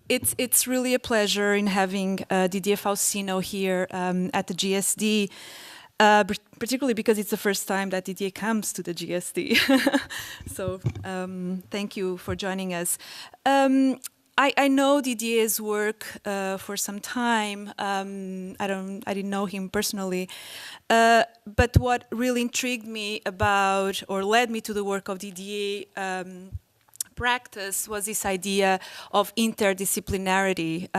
It's really a pleasure in having Didier Faustino here at the GSD, particularly because it's the first time that Didier comes to the GSD. So thank you for joining us. I know Didier's work for some time. I didn't know him personally, but what really intrigued me about or led me to the work of Didier practice was this idea of interdisciplinarity,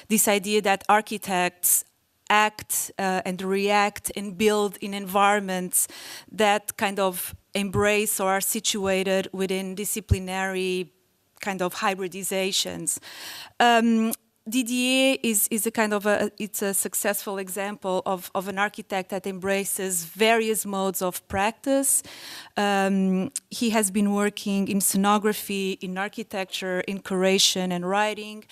this idea that architects act and react and build in environments that kind of embrace or are situated within disciplinary kind of hybridizations. Didier is a kind of it's a successful example of an architect that embraces various modes of practice. He has been working in scenography, in architecture, in curation and writing.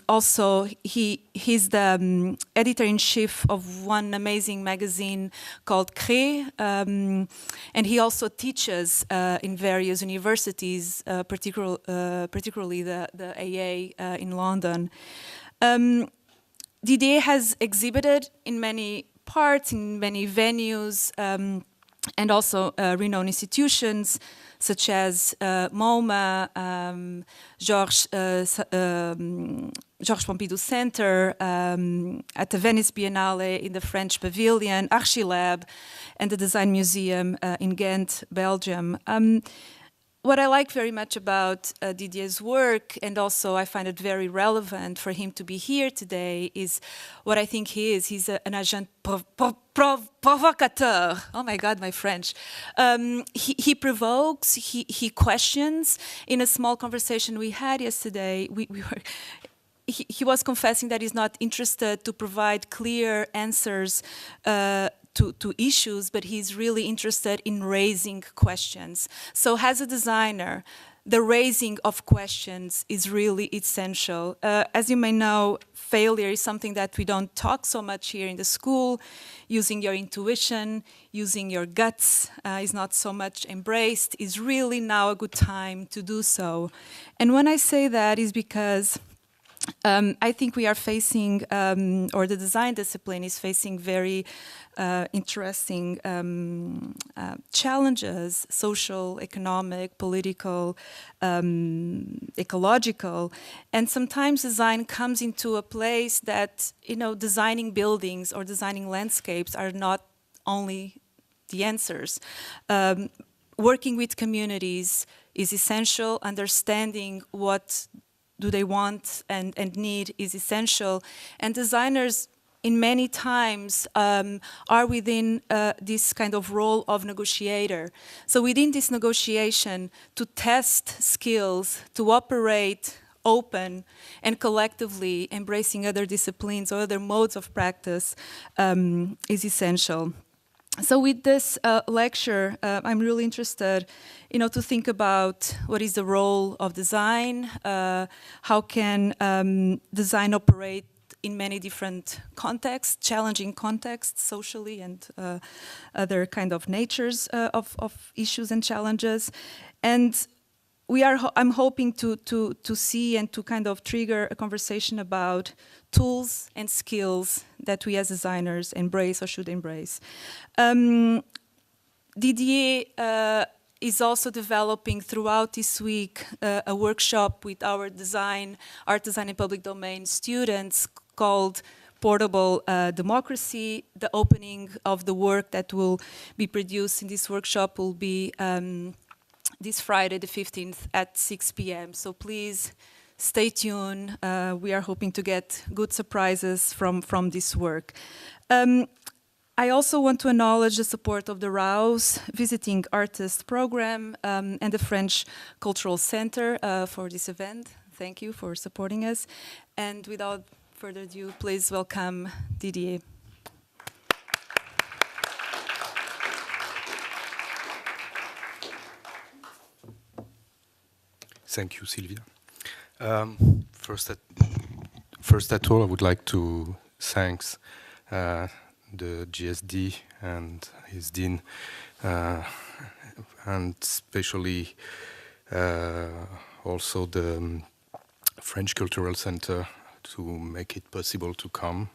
Also, he's the editor-in-chief of one amazing magazine called CREE, and he also teaches in various universities, particularly the AA in London. Didier has exhibited in many parts, in many venues, and also renowned institutions such as MoMA, Georges Pompidou Center, at the Venice Biennale in the French Pavilion, Archilab, and the Design Museum in Ghent, Belgium. What I like very much about Didier's work, and also I find it very relevant for him to be here today, is what I think he is. He's an agent provocateur. Oh my God, my French. He provokes, he questions. In a small conversation we had yesterday, he was confessing that he's not interested to provide clear answers to issues, but he's really interested in raising questions. So as a designer, the raising of questions is really essential. As you may know, failure is something that we don't talk so much here in the school. Using your intuition, using your guts is not so much embraced. Is really now a good time to do so. And when I say that is because I think we are facing, or the design discipline is facing very interesting challenges, social, economic, political, ecological. And sometimes design comes into a place that, designing buildings or designing landscapes are not only the answers. Working with communities is essential. Understanding what do they want and need is essential. And designers, in many times, are within this kind of role of negotiator. So within this negotiation, to test skills, to operate open and collectively embracing other disciplines or other modes of practice is essential. So with this lecture, I'm really interested, to think about what is the role of design, how can design operate in many different contexts, challenging contexts, socially and other kind of natures of issues and challenges. And I'm hoping to see and to kind of trigger a conversation about tools and skills that we as designers embrace or should embrace. Didier is also developing throughout this week a workshop with our art design and public domain students called Portable Democracy. The opening of the work that will be produced in this workshop will be this Friday, the 15th at 6 p.m. So please stay tuned. We are hoping to get good surprises from this work. I also want to acknowledge the support of the Rouse Visiting Artist Program and the French Cultural Center for this event. Thank you for supporting us. And without further ado, please welcome Didier. Thank you, Sylvia. First at all, I would like to thank the GSD and his dean, and especially also the French Cultural Center to make it possible to come.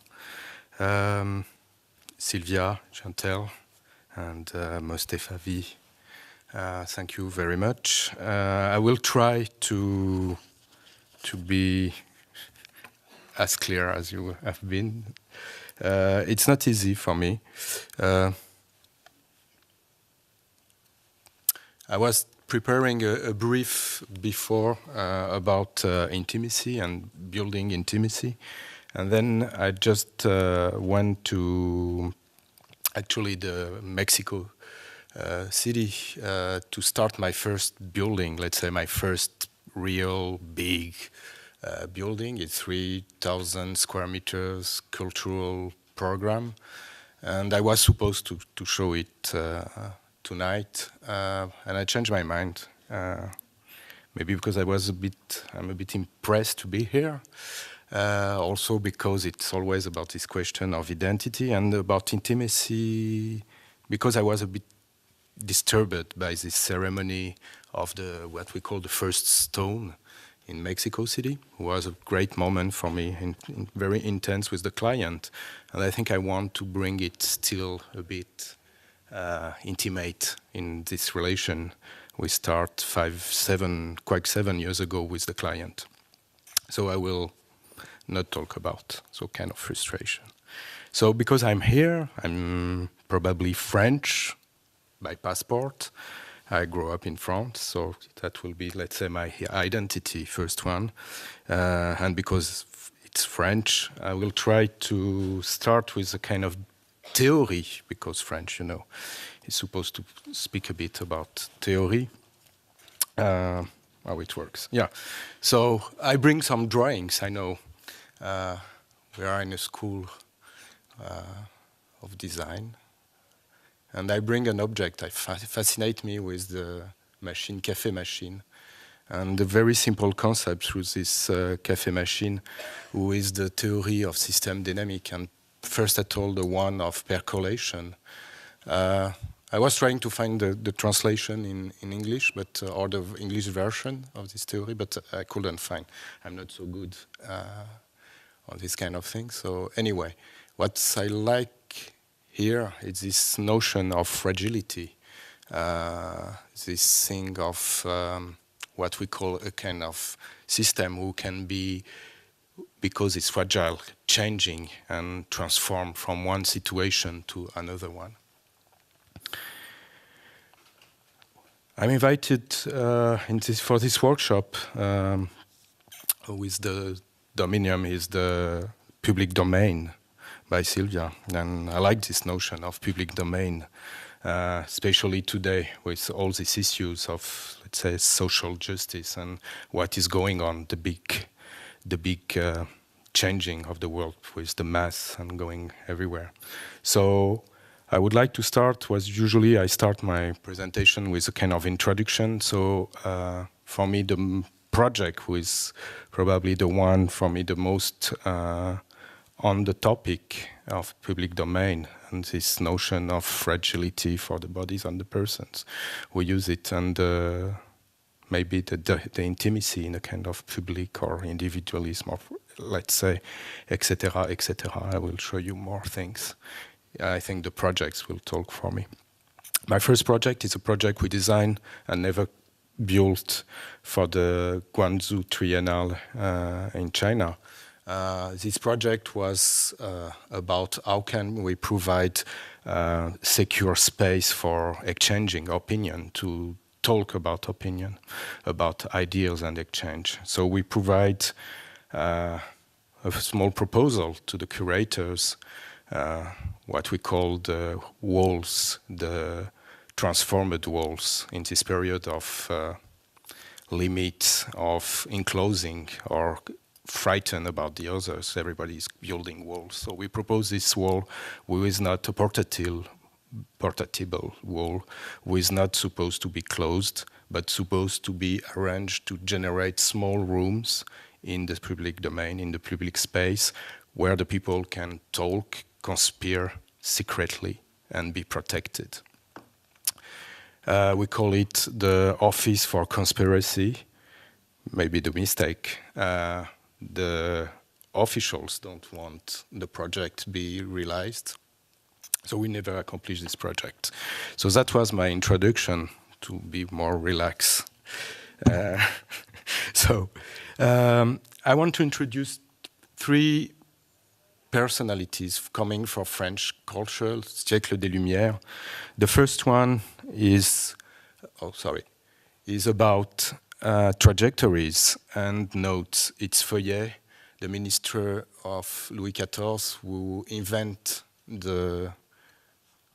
Sylvia, Chantel, and Mostefa V. Thank you very much. I will try to be as clear as you have been. It's not easy for me. I was preparing a brief before about intimacy and building intimacy. And then I just went to actually the Mexico City to start my first building, let's say my first real big building. It's 3,000 square meters cultural program. And I was supposed to show it tonight, and I changed my mind. Maybe because I'm a bit impressed to be here. Also because it's always about this question of identity and about intimacy, because I was a bit disturbed by this ceremony of what we call the first stone in Mexico City. It was a great moment for me, and very intense with the client. And I think I want to bring it still a bit intimate in this relation. We start 7 years ago with the client. So I will not talk about so kind of frustration. So because I'm here, I'm probably French by passport. I grew up in France, so that will be, let's say, my identity, first one. And because it's French, I will try to start with a kind of theory, because French, is supposed to speak a bit about theory, how it works. Yeah, so I bring some drawings. I know we are in a school of design, and I bring an object. It fascinates me with the machine, cafe machine, and the very simple concept through this cafe machine, who is the theory of system dynamic, and first at all the one of percolation. I was trying to find the translation in English, or the English version of this theory, but I couldn't find. I'm not so good on this kind of thing. So anyway, what I like here is this notion of fragility, this thing of what we call a kind of system who can be, because it's fragile, changing and transform from one situation to another one. I'm invited for this workshop with the dominium is the public domain by Sylvia, and I like this notion of public domain, especially today with all these issues of, let's say, social justice and what is going on, the big changing of the world with the mass and going everywhere. So I would like to start usually I start my presentation with a kind of introduction. So for me, the project was probably the one for me the most on the topic of public domain and this notion of fragility for the bodies and the persons who use it, and maybe the intimacy in a kind of public or individualism, or let's say, etc., etc. I will show you more things. I think the projects will talk for me. My first project is a project we designed and never built for the Guangzhou Triennale in China. This project was about how can we provide secure space for exchanging opinion, to talk about opinion, about ideas and exchange. So we provide a small proposal to the curators, what we call the walls, the transformed walls in this period of limits, of enclosing or frightened about the others. Everybody is building walls. So we propose this wall, which is not a portable wall, which is not supposed to be closed, but supposed to be arranged to generate small rooms in the public domain, in the public space, where the people can talk, conspire secretly, and be protected. We call it the Office for Conspiracy, maybe the mistake, the officials don't want the project to be realized. So we never accomplished this project. So that was my introduction to be more relaxed. So I want to introduce three personalities coming from French culture, siècle des Lumières. The first one is, is about trajectories and notes. It's Feuillet, the minister of Louis XIV, who invented the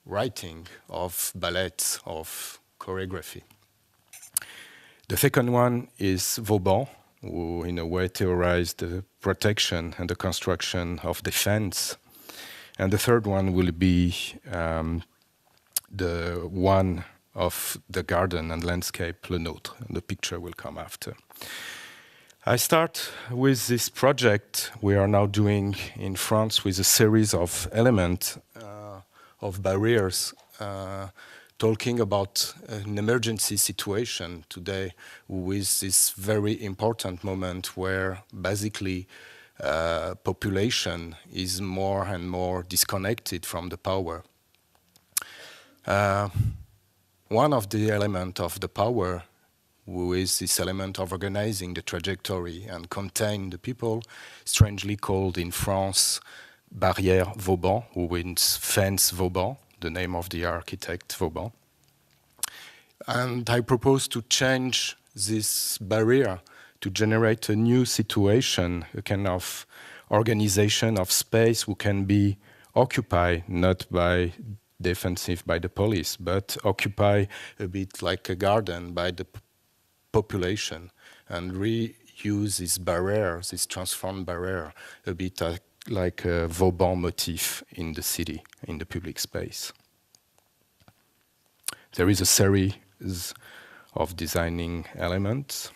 writing of ballets, of choreography. The second one is Vauban, who in a way theorized the protection and the construction of defense. And the third one will be the one of the garden and landscape, Le Nôtre. The picture will come after. I start with this project we are now doing in France with a series of elements, of barriers, talking about an emergency situation today with this very important moment where basically population is more and more disconnected from the power. One of the elements of the power, who is this element of organizing the trajectory and contain the people, strangely called in France Barrière Vauban, who means fence Vauban, the name of the architect Vauban. And I propose to change this barrier to generate a new situation, a kind of organization of space who can be occupied not by defensive by the police, but occupy a bit like a garden by the population and reuse this barrier, this transformed barrier, a bit like a Vauban motif in the city, in the public space. There is a series of designing elements.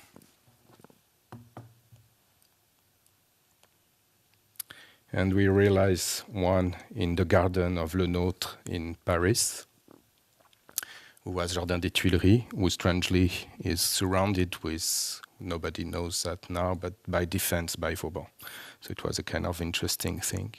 And we realize one in the garden of Le Nôtre in Paris, who was Jardin des Tuileries, who strangely is surrounded with, nobody knows that now, but by defense by Vauban. So it was a kind of interesting thing.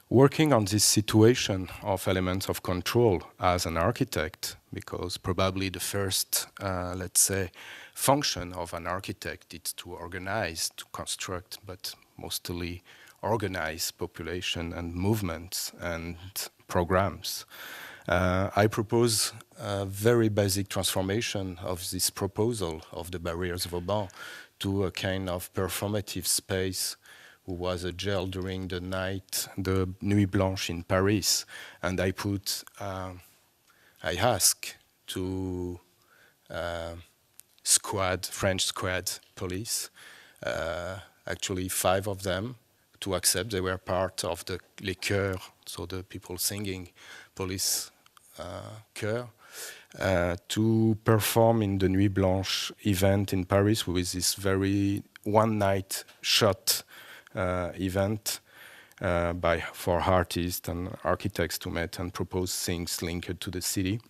Working on this situation of elements of control as an architect, because probably the first, let's say, function of an architect is to organize, to construct, but mostly organize population and movements and programs. I propose a very basic transformation of this proposal of the barriers Vauban to a kind of performative space who was a jail during the night, the Nuit Blanche in Paris. And I ask to French squad police, actually 5 of them, to accept. They were part of the les chœurs, so the people singing police chœur, to perform in the Nuit Blanche event in Paris with this very one-night shot event for artists and architects to meet and propose things linked to the city.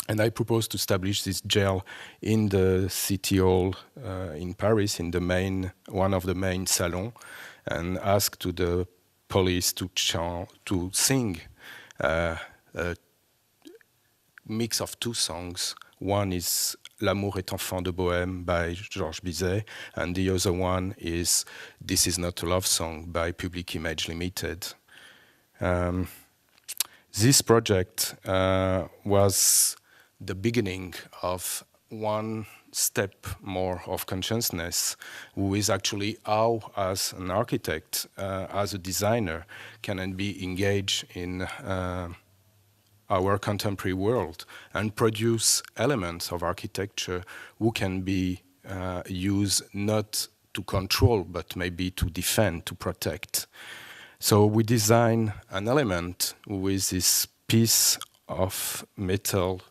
And I propose to establish this jail in the city hall in Paris, in the one of the main salons, and ask to the police to sing a mix of 2 songs. One is L'amour est enfant de Bohème by Georges Bizet, and the other one is This Is Not a Love Song by Public Image Limited. This project was the beginning of one step more of consciousness, who is actually how, as an architect, as a designer, can be engaged in our contemporary world and produce elements of architecture who can be used not to control, but maybe to defend, to protect. So we design an element with this piece of metal,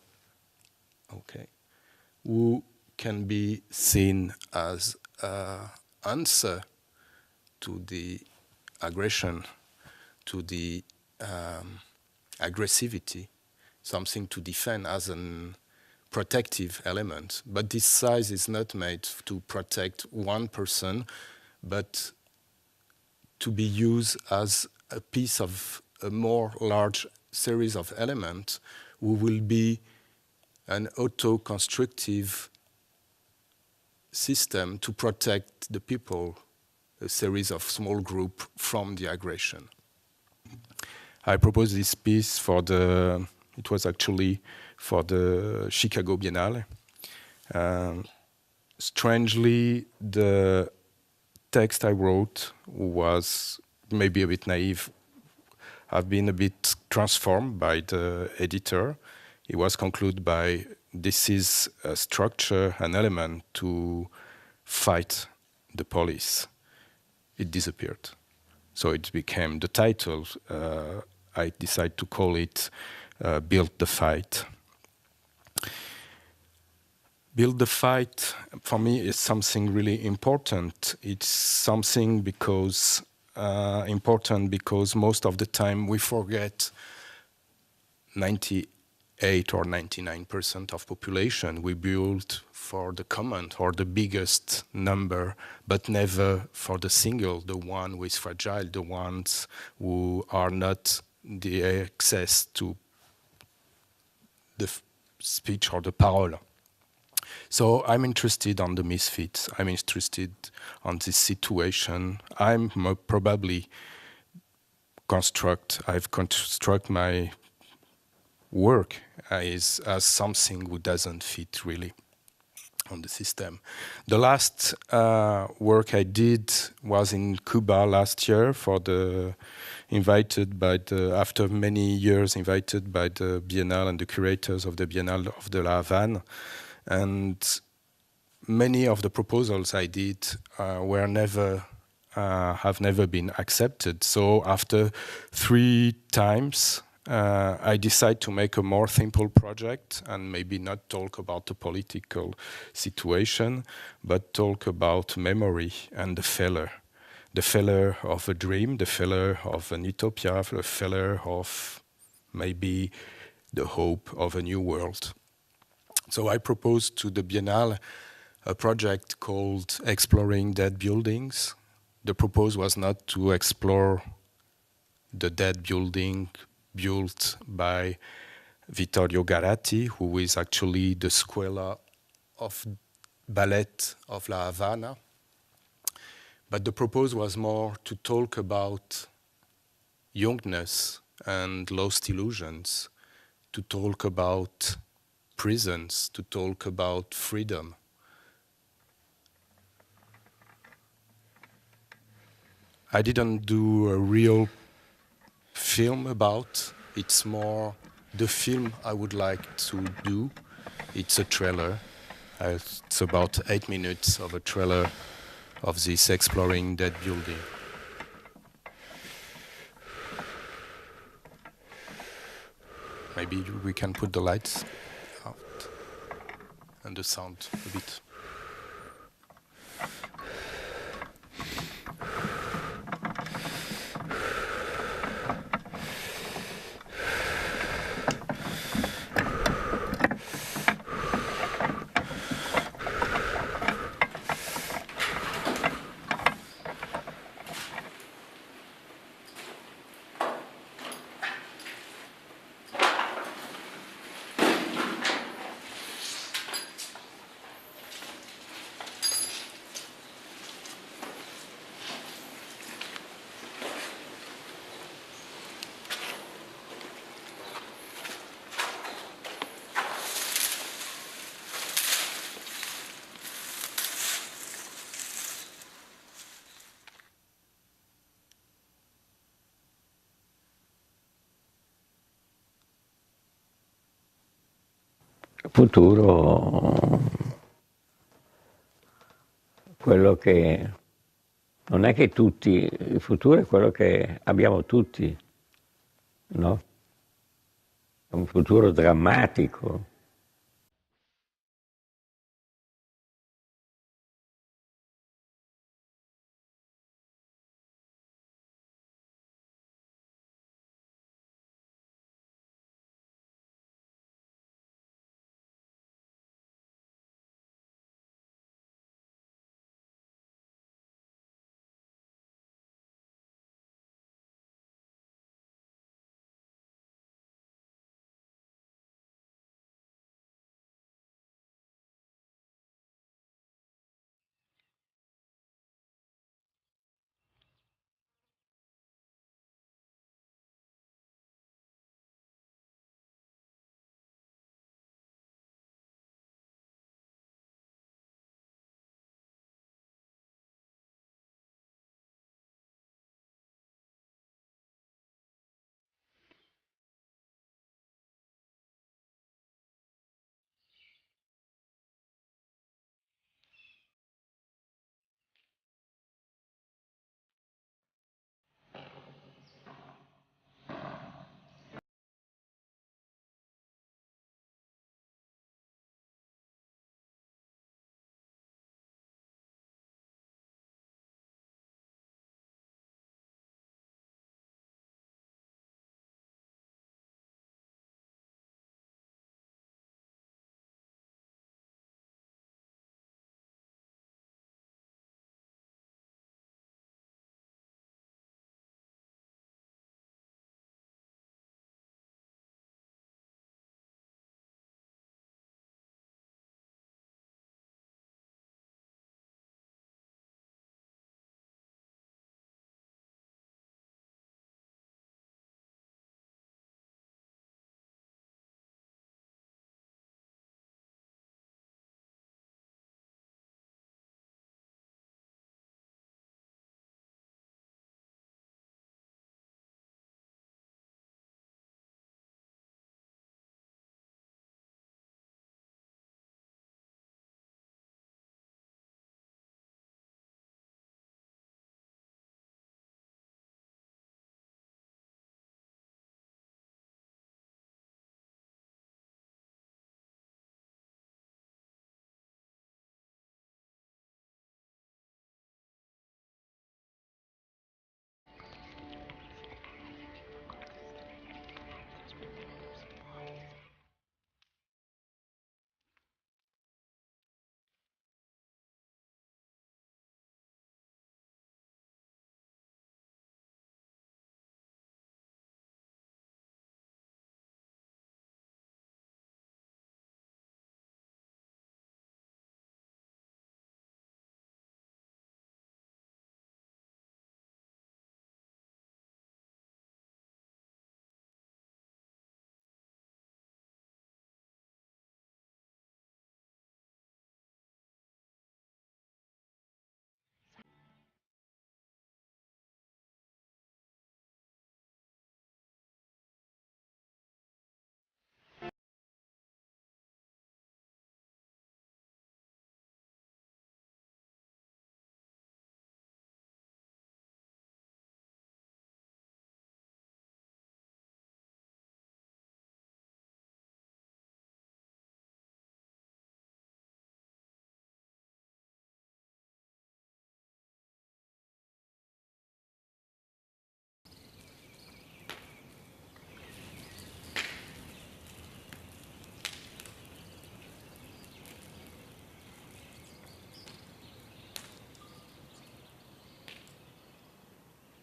who can be seen as an answer to the aggression, to the aggressivity, something to defend as an protective element. But this size is not made to protect one person, but to be used as a piece of a more large series of elements who will be an auto-constructive system to protect the people, a series of small groups from the aggression. I proposed this piece for it was actually for the Chicago Biennale. Strangely, the text I wrote was maybe a bit naive. I've been a bit transformed by the editor. It was concluded by, this is a structure, an element to fight the police. It disappeared. So it became the title. I decided to call it Build the Fight. Build the Fight, for me, is something really important. It's something important because most of the time we forget 98 or 99% of population. We build for the common or the biggest number, but never for the single, the one who is fragile, the ones who are not the access to the speech or the parole. So I'm interested on the misfits. I'm interested on this situation. I'm probably I've construct my work as something who doesn't fit really on the system. The last work I did was in Cuba last year after many years invited by the Biennale and the curators of the Biennale of the La Havane. And many of the proposals I did have never been accepted. So after 3 times, I decided to make a more simple project and maybe not talk about the political situation, but talk about memory and the failure. The failure of a dream, the failure of an utopia, the failure of maybe the hope of a new world. So I proposed to the Biennale a project called Exploring Dead Buildings. The proposal was not to explore the dead building built by Vittorio Garatti, who is actually the Scuola of Ballet of La Havana. But the proposal was more to talk about youngness and lost illusions, to talk about prisons, to talk about freedom. I didn't do a real film about. It's more the film I would like to do. It's a trailer. It's about 8 minutes of a trailer of this Exploring Dead Building. Maybe we can put the lights out and the sound a bit. Futuro, quello che non è che tutti, il futuro è quello che abbiamo tutti, no? È un futuro drammatico.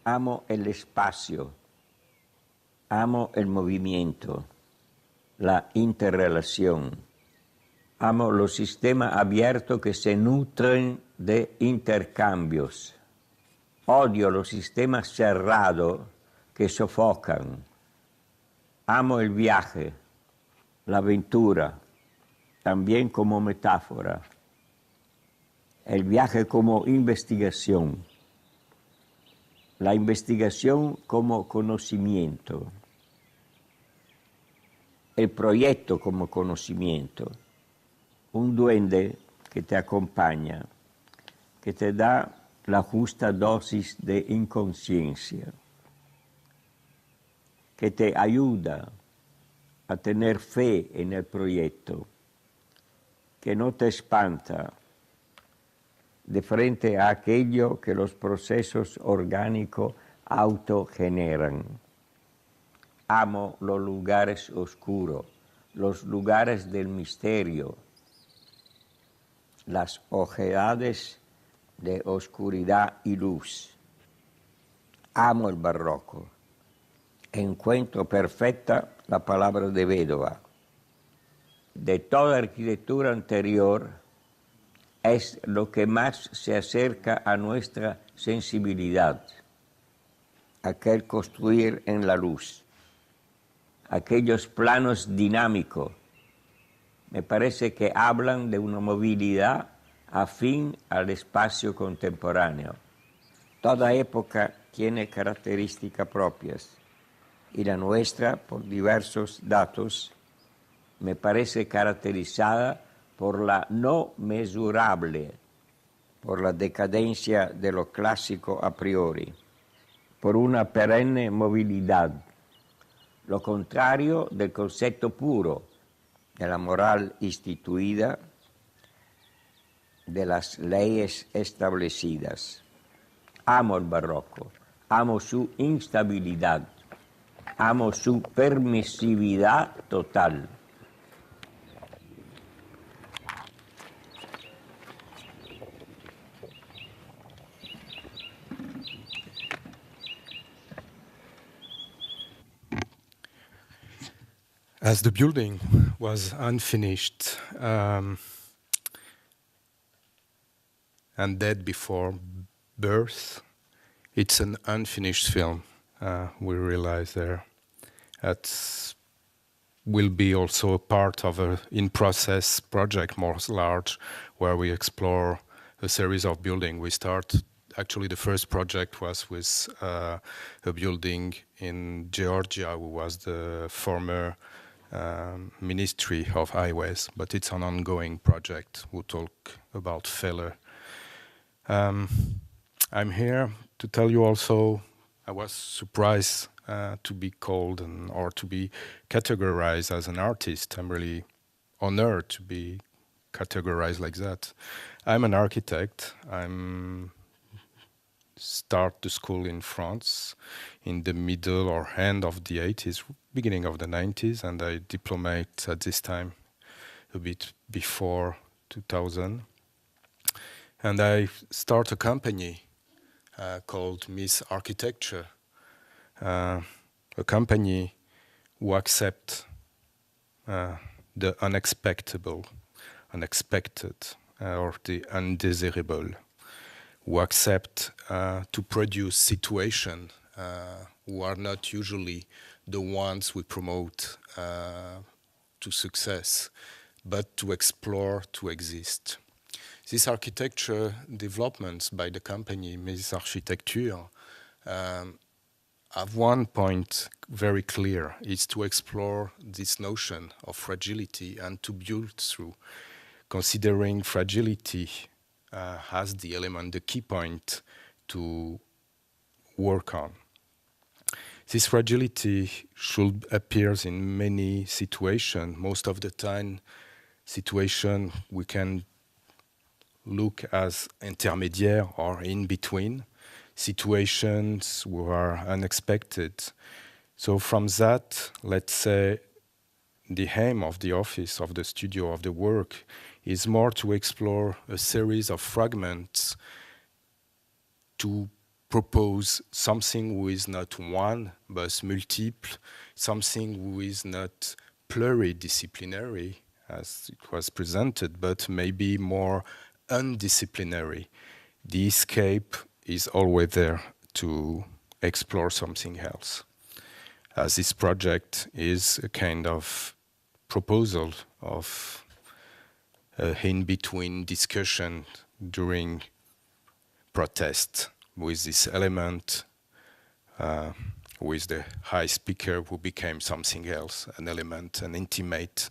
amo el espacio, amo el movimiento, la interrelación. Amo los sistemas abiertos que se nutren de intercambios. Odio los sistemas cerrados que sofocan. Amo el viaje, la aventura, también como metáfora. El viaje como investigación. La investigación como conocimiento. El proyecto como conocimiento. Un duende que te acompaña, que te da la justa dosis de inconsciencia, que te ayuda a tener fe en el proyecto, que no te espanta de frente a aquello que los procesos orgánicos autogeneran. Amo los lugares oscuros, los lugares del misterio, las ojeades de oscuridad y luz. Amo el barroco. Encuentro perfecta la palabra de Vedova. De toda arquitectura anterior es lo que más se acerca a nuestra sensibilidad, aquel construir en la luz, aquellos planos dinámicos. Me parece que hablan de una movilidad afín al espacio contemporáneo. Toda época tiene características propias y la nuestra, por diversos datos, me parece caracterizada por la no mesurable, por la decadencia de lo clásico a priori, por una perenne movilidad, lo contrario del concepto puro de la moral instituida, de las leyes establecidas. Amo el barroco, amo su instabilidad, amo su permisividad total. As the building was unfinished and dead before birth, it's an unfinished film, we realize there. That will be also a part of a in-process project, more large, where we explore a series of buildings. We start, actually the first project was with a building in Georgia, who was the former Ministry of Highways, but it's an ongoing project. We'll talk about failure. I'm here to tell you also, I was surprised to be called or to be categorized as an artist. I'm really honored to be categorized like that. I'm an architect. I'm start the school in France in the middle or end of the 80s, beginning of the 90s, and I diplomate at this time a bit before 2000. And I start a company called Mésarchitectures, a company who accept the unexpected, or the undesirable, who accept to produce situations who are not usually the ones we promote to success, but to explore, to exist. This architecture developments by the company Mésarchitectures have one point very clear, is to explore this notion of fragility and to build through, considering fragility has the element, the key point to work on. This fragility should appear in many situations. Most of the time, situation we can look as intermediate or in between, situations who are unexpected. So from that, let's say, the aim of the office, of the studio, of the work, is more to explore a series of fragments to propose something who is not one, but multiple, something who is not pluridisciplinary, as it was presented, but maybe more undisciplinary. The escape is always there to explore something else. As this project is a kind of proposal of in-between discussion during protest, with this element, with the high speaker who became something else, an element, an intimate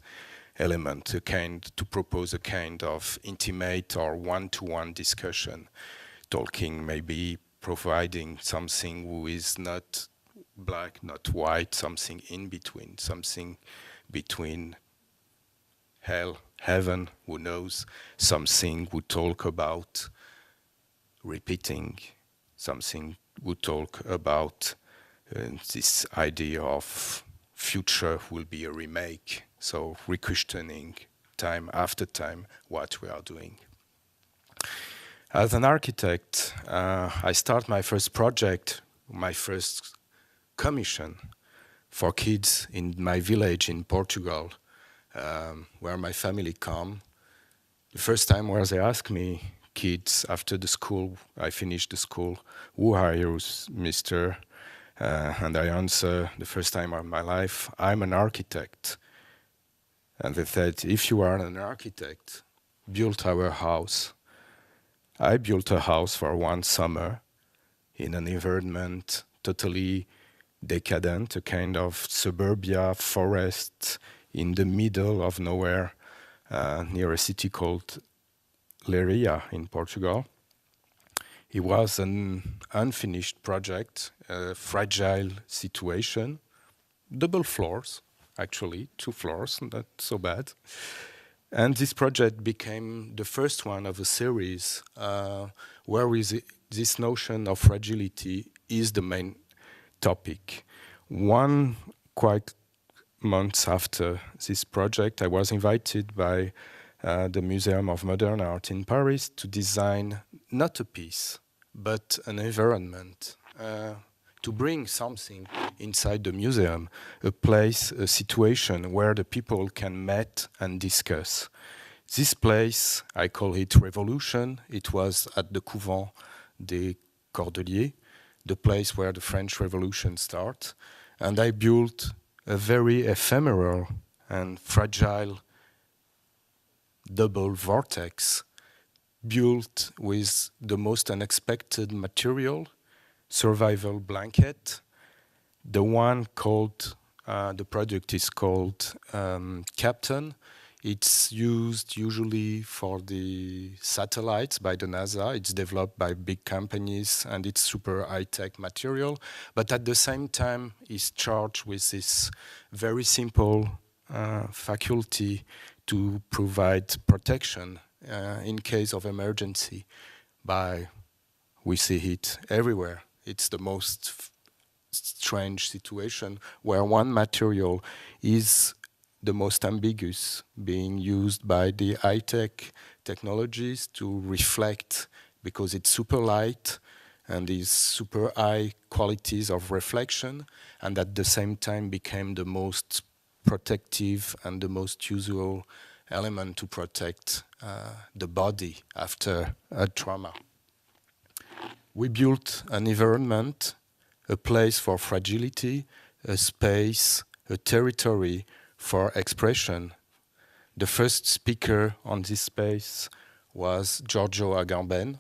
element, to propose a kind of intimate or one-to-one discussion, talking, maybe providing something who is not black, not white, something in between, something between hell, heaven, who knows, something we talk about repeating, something we talk about this idea of future will be a remake, so re-questioning time after time what we are doing. As an architect, I start my first project, my first commission for kids in my village in Portugal, where my family come. The first time where they ask me, kids, after the school, I finished the school, who are you, mister? And I answer, the first time of my life, I'm an architect. And they said, if you are an architect, build our house. I built a house for one summer in an environment totally decadent, a kind of suburbia forest in the middle of nowhere, near a city called Leiria in Portugal. It was an unfinished project, a fragile situation, double floors, actually, 2 floors, not so bad. And this project became the first one of a series where this notion of fragility is the main topic. One quite months after this project, I was invited by the Museum of Modern Art in Paris to design not a piece, but an environment, to bring something inside the museum, a place, a situation where the people can meet and discuss. This place, I call it Revolution. It was at the Couvent des Cordeliers, the place where the French Revolution starts. And I built a very ephemeral and fragile double vortex built with the most unexpected material, survival blanket. The one called, the product is called Captain. It's used usually for the satellites by the NASA. It's developed by big companies and it's super high-tech material. But at the same time, it's charged with this very simple faculty to provide protection in case of emergency. We see it everywhere. It's the most strange situation where one material is the most ambiguous, being used by the high-tech technologies to reflect, because it's super light and these super high qualities of reflection, and at the same time became the most protective and the most usual element to protect the body after a trauma. We built an environment, a place for fragility, a space, a territory for expression. The first speaker on this space was Giorgio Agamben,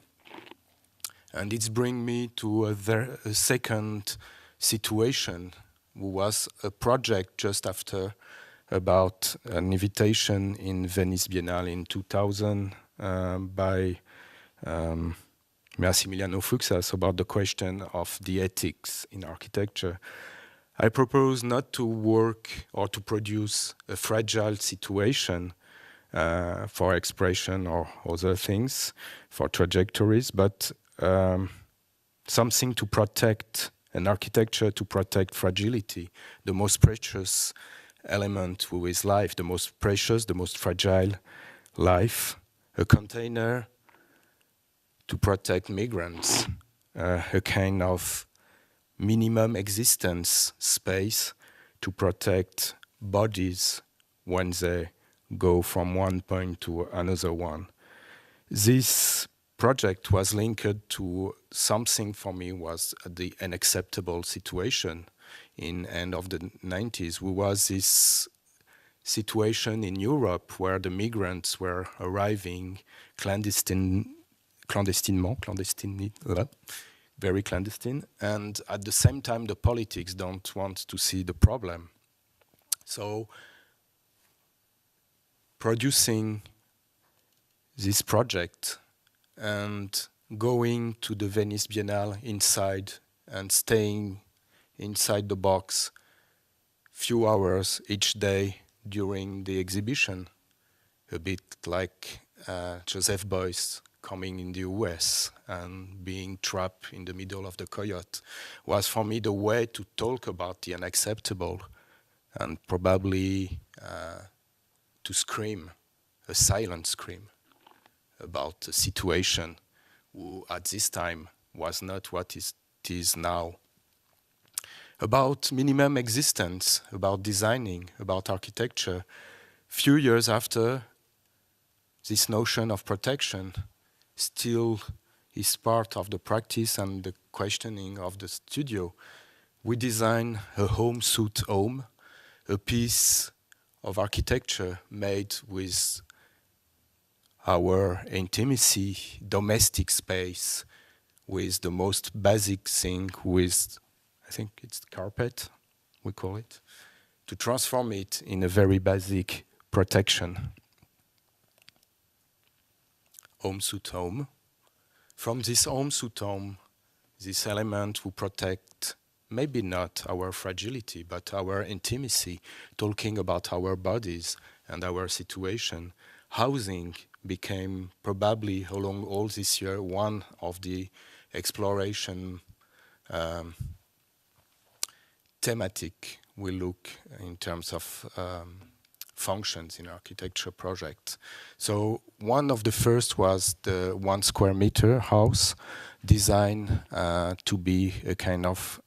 and it's bring me to a second situation, who was a project just after about an invitation in Venice Biennale in 2000 by Massimiliano Fuxas about the question of the ethics in architecture. I propose not to work or to produce a fragile situation for expression or other things, for trajectories, but something to protect, an architecture to protect fragility, the most precious element who is life, the most precious, the most fragile life, a container to protect migrants, a kind of minimum existence space to protect bodies when they go from one point to another one. This project was linked to something for me was the unacceptable situation in end of the 90s. We was this situation in Europe where the migrants were arriving very clandestine, and at the same time the politics don't want to see the problem. So producing this project and going to the Venice Biennale inside and staying inside the box few hours each day during the exhibition, a bit like Joseph Beuys coming in the US and being trapped in the middle of the coyote, was for me the way to talk about the unacceptable and probably to scream, a silent scream about a situation who at this time was not what it is now. About minimum existence, about designing, about architecture. Few years after, this notion of protection still is part of the practice and the questioning of the studio. We design a home suit home, a piece of architecture made with our intimacy, domestic space, with the most basic thing, with, I think it's carpet, we call it, to transform it in a very basic protection. Home suit home. From this home suit home, this element will protect maybe not our fragility, but our intimacy, talking about our bodies and our situation. Housing became probably along all this year one of the exploration thematic we look in terms of functions in architecture projects. So one of the first was the 1 square meter house designed to be a kind of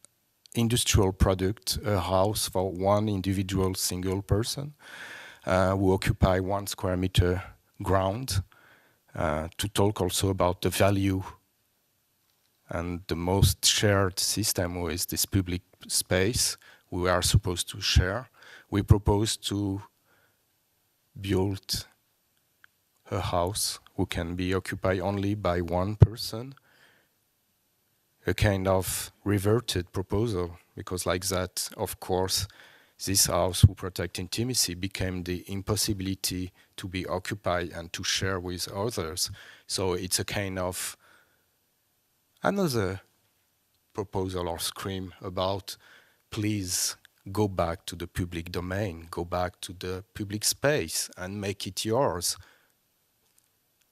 industrial product, a house for one individual single person who occupy 1 square meter ground, to talk also about the value and the most shared system with this public space we are supposed to share. We propose to build a house who can be occupied only by one person, a kind of reverted proposal, because like that, of course, this house who protect intimacy became the impossibility to be occupied and to share with others. So it's a kind of another proposal or scream about, please go back to the public domain, go back to the public space and make it yours.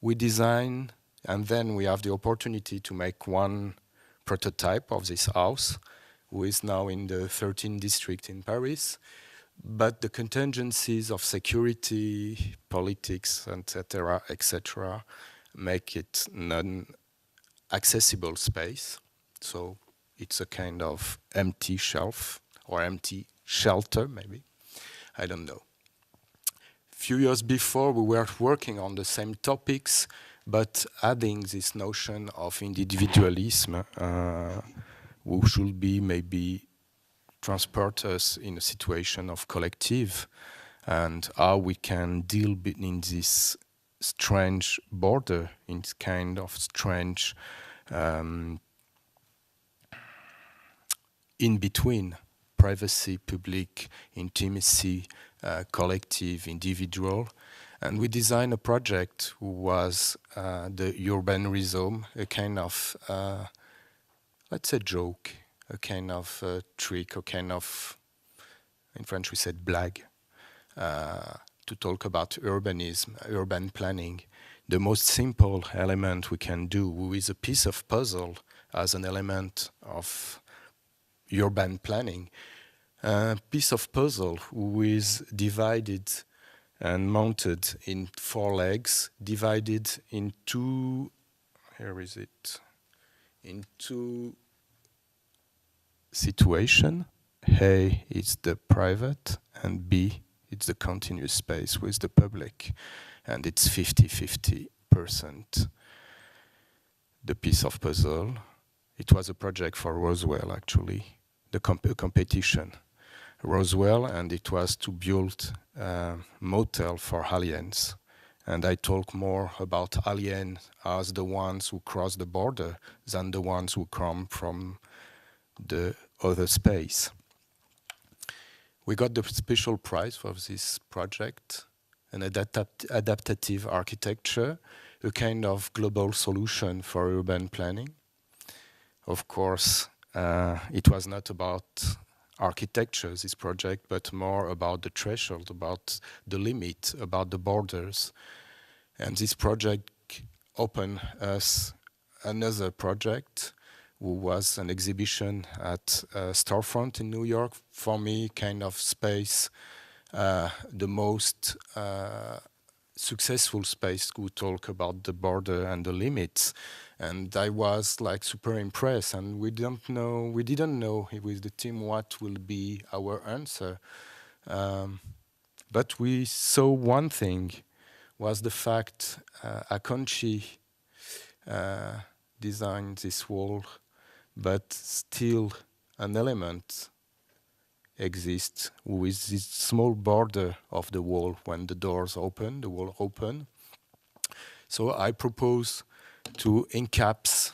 We design, and then we have the opportunity to make one prototype of this house, who is now in the 13th district in Paris. But the contingencies of security, politics, etc., make it non-accessible space. So it's a kind of empty shelf or empty shelter, maybe. I don't know. Few years before, we were working on the same topics, but adding this notion of individualism, who should be maybe transport us in a situation of collective, and how we can deal in this strange border, in this kind of strange in between privacy, public, intimacy, collective, individual. And we designed a project who was the urban rhizome, a kind of, let's say, joke, a kind of trick, a kind of, in French we said blague, to talk about urbanism, urban planning. The most simple element we can do with a piece of puzzle as an element of urban planning, a piece of puzzle is divided and mounted in 4 legs, divided in 2, here is it, in two situations. A is the private, and B is the continuous space with the public. And it's 50-50% the piece of puzzle. It was a project for Roswell, actually, the competition. Roswell, and it was to build a motel for aliens. And I talk more about aliens as the ones who cross the border than the ones who come from the other space. We got the special prize for this project, an adaptive architecture, a kind of global solution for urban planning. Of course, it was not about architecture, this project, but more about the threshold, about the limit, about the borders. And this project opened us another project, who was an exhibition at Storefront in New York. For me, kind of space, the most successful space to talk about the border and the limits. And I was like super impressed, and we didn't know with the team what will be our answer. But we saw one thing, was the fact Akonchi designed this wall, but still an element exists with this small border of the wall when the doors open, the wall open. So I propose to encaps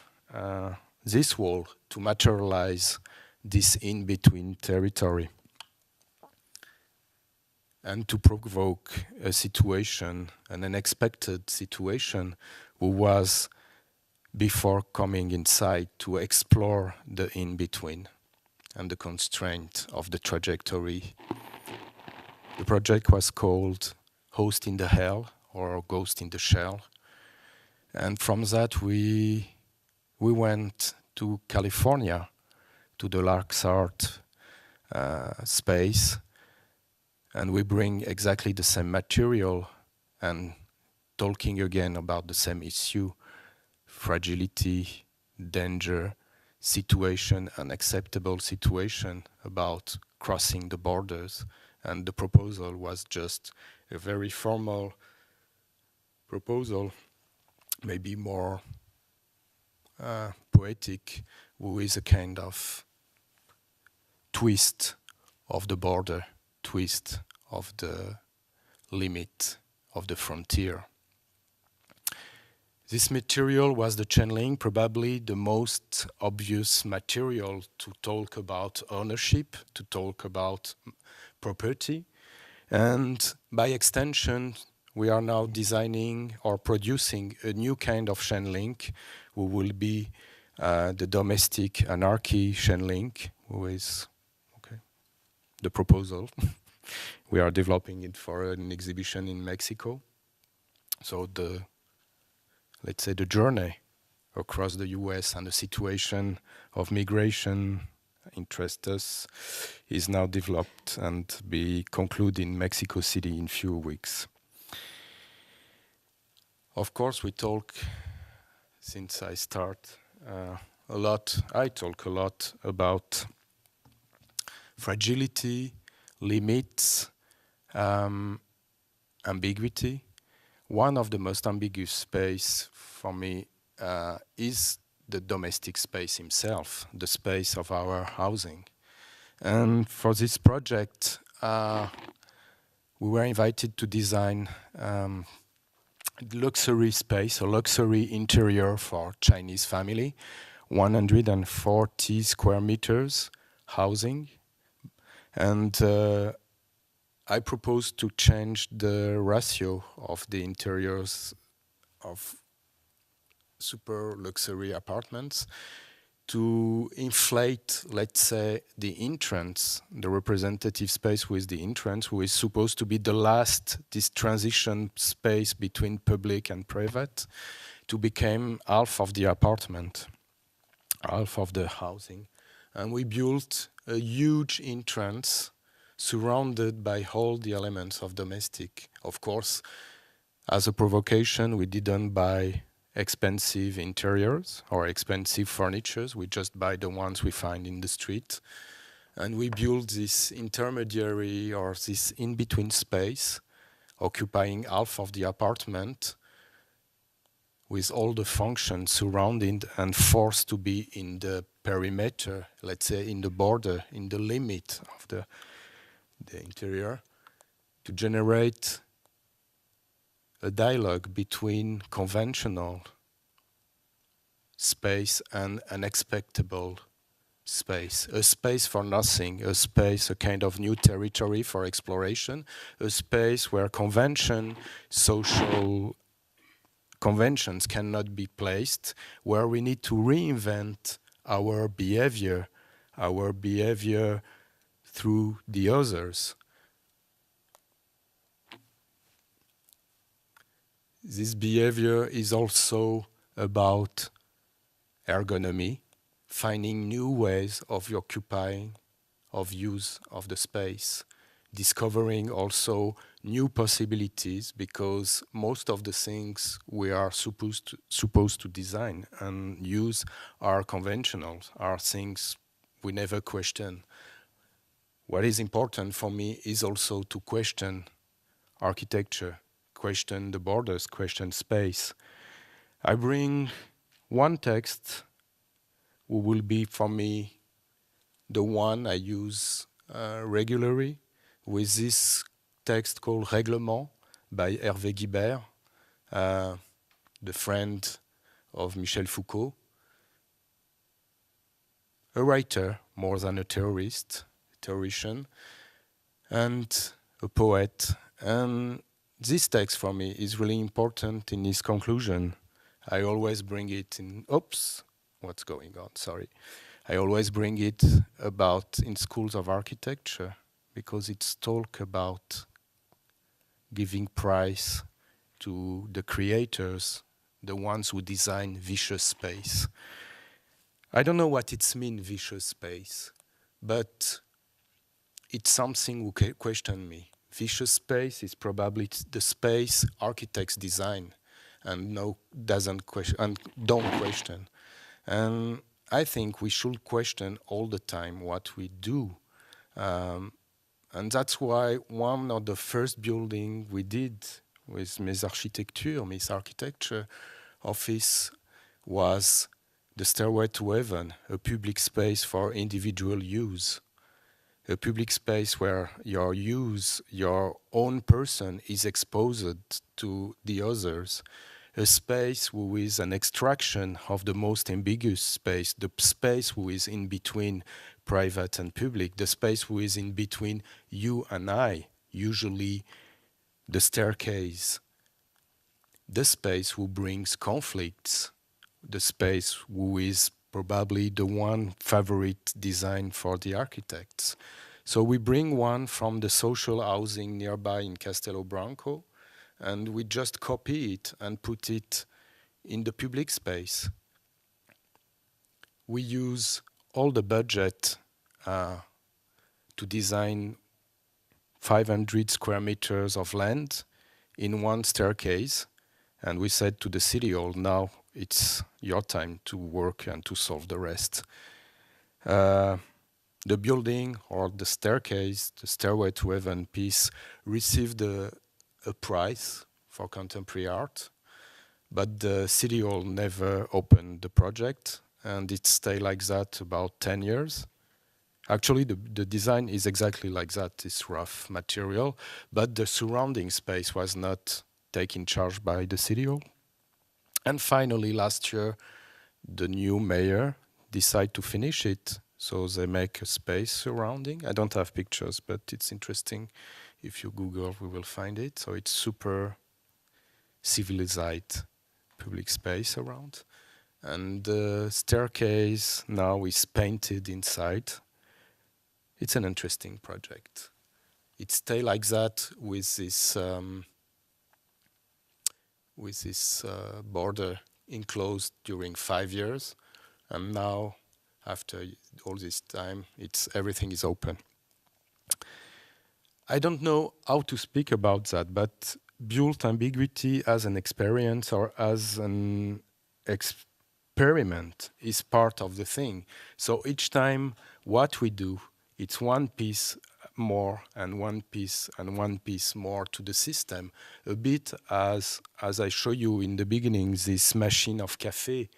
this wall to materialize this in-between territory and to provoke a situation, an unexpected situation, who was before coming inside to explore the in-between and the constraint of the trajectory. The project was called Host in the Hell or Ghost in the Shell. And from that we went to California, to the LaxArt space, and we bring exactly the same material and talking again about the same issue, fragility, danger, situation, unacceptable situation about crossing the borders. And the proposal was just a very formal proposal, maybe more poetic, with a kind of twist of the border, twist of the limit of the frontier. This material was the chain link, probably the most obvious material to talk about ownership, to talk about property. And by extension, we are now designing or producing a new kind of chain link, who will be the domestic anarchy chain link, who is the proposal. We are developing it for an exhibition in Mexico. So let's say the journey across the US and the situation of migration interests us is now developed and be concluded in Mexico City in few weeks. Of course, we talk, since I start I talk a lot about fragility, limits, ambiguity. One of the most ambiguous space for me is the domestic space himself, the space of our housing. And for this project, we were invited to design luxury space, a luxury interior for Chinese family, 140 square meters housing. And I proposed to change the ratio of the interiors of super luxury apartments to inflate, let's say, the entrance, the representative space with the entrance, who is supposed to be the last, this transition space between public and private, to become half of the apartment, half of the housing. And we built a huge entrance surrounded by all the elements of domestic. Of course, as a provocation, we didn't buy expensive interiors or expensive furnitures. We just buy the ones we find in the street. And we build this intermediary or this in-between space, occupying half of the apartment, with all the functions surrounded and forced to be in the perimeter, let's say in the border, in the limit of the interior, to generate a dialogue between conventional space and unexpectable space. A space for nothing, a space, a kind of new territory for exploration, a space where social conventions cannot be placed, where we need to reinvent our behavior through the others. This behavior is also about ergonomy, finding new ways of occupying, of use of the space, discovering also new possibilities, because most of the things we are supposed to design and use are conventional, are things we never question. What is important for me is also to question architecture, question the borders, question space. I bring one text who will be for me the one I use regularly, with this text called Règlement by Hervé Guibert, the friend of Michel Foucault, a writer more than a theoretician, and a poet. And this text for me is really important in his conclusion. I always bring it in, what's going on, sorry. I always bring it about in schools of architecture, because it's talk about giving prize to the creators, the ones who design vicious space. I don't know what it means, vicious space, but it's something who question me. Vicious space is probably the space architects design and don't question. And I think we should question all the time what we do. And that's why one of the first building we did with Mésarchitectures office was the Stairway to Heaven, a public space for individual use. A public space where your own person is exposed to the others. A space who is an extraction of the most ambiguous space, the space who is in between private and public, the space who is in between you and I, usually the staircase, the space who brings conflicts, the space who is probably the one favorite design for the architects. So we bring one from the social housing nearby in Castelo Branco, and we just copy it and put it in the public space. We use all the budget to design 500 square meters of land in one staircase, and we said to the city hall, now it's your time to work and to solve the rest. The building or the staircase, the Stairway to Heaven piece, received a prize for contemporary art, but the city hall never opened the project, and it stayed like that about 10 years. Actually, the design is exactly like that, this rough material, but the surrounding space was not taken charge by the city hall. And finally, last year, the new mayor decided to finish it, so they make a space surrounding. I don't have pictures, but it's interesting. If you Google, we will find it. So it's super civilized public space around. And the staircase now is painted inside. It's an interesting project. It stayed like that with this border enclosed during 5 years, and now, after all this time, everything is open. I don't know how to speak about that, but built ambiguity as an experience or as an experiment is part of the thing. So each time what we do, it's one piece more and one piece and one piece more to the system, a bit as I show you in the beginning, this machine of cafe.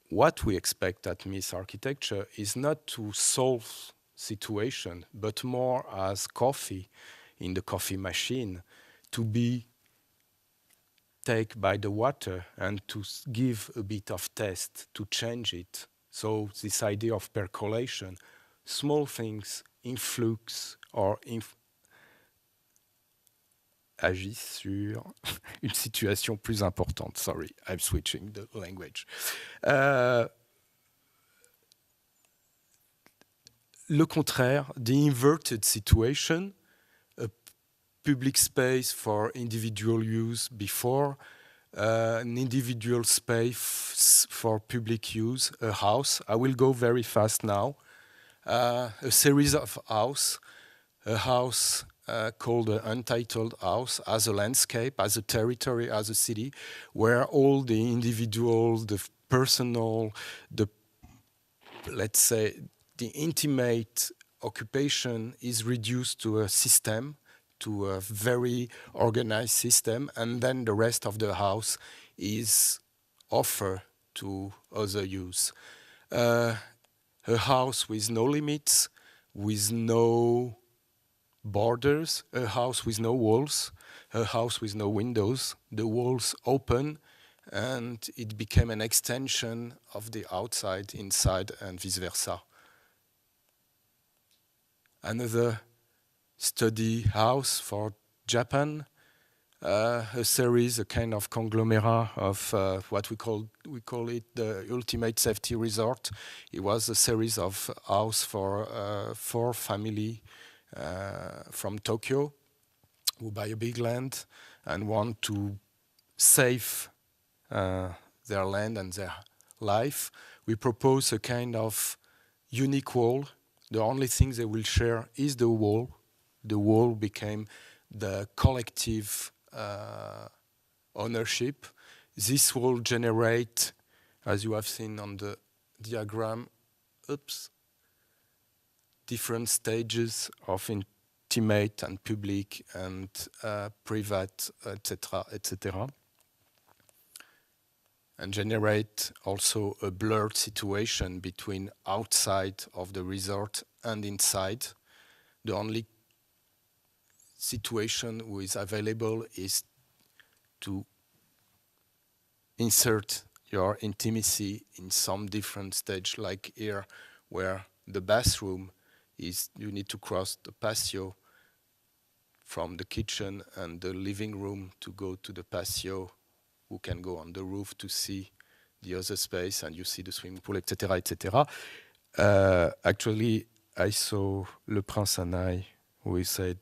What we expect at Mésarchitectures is not to solve situation, but more as coffee in the coffee machine, to be take by the water and to give a bit of taste, to change it. So this idea of percolation, small things influx or agissent sur une situation plus importante. Sorry, I'm switching the language. Le contraire, the inverted situation, a public space for individual use before, an individual space for public use, a house. I will go very fast now. A series of houses, a house called an untitled house, as a landscape, as a territory, as a city, where all the individuals, the personal, the, let's say, the intimate occupation is reduced to a system, to a very organized system, and then the rest of the house is offered to other use. A house with no limits, with no borders, a house with no walls, a house with no windows, the walls open, and it became an extension of the outside, inside, and vice versa. Another study house for Japan, a series, a kind of conglomerate of what we call it the ultimate safety resort. It was a series of house for 4 families from Tokyo who buy a big land and want to save their land and their life. We propose a kind of unique wall. The only thing they will share is the wall. The wall became the collective ownership. This will generate, as you have seen on the diagram, different stages of intimate and public and private, etc., etc., and generate also a blurred situation between outside of the resort and inside. The only situation who is available is to insert your intimacy in some different stage, like here, where the bathroom is, you need to cross the patio from the kitchen and the living room to go to the patio, who can go on the roof to see the other space, and you see the swimming pool, etc., etc. Actually, I saw Le Prince and I, who said,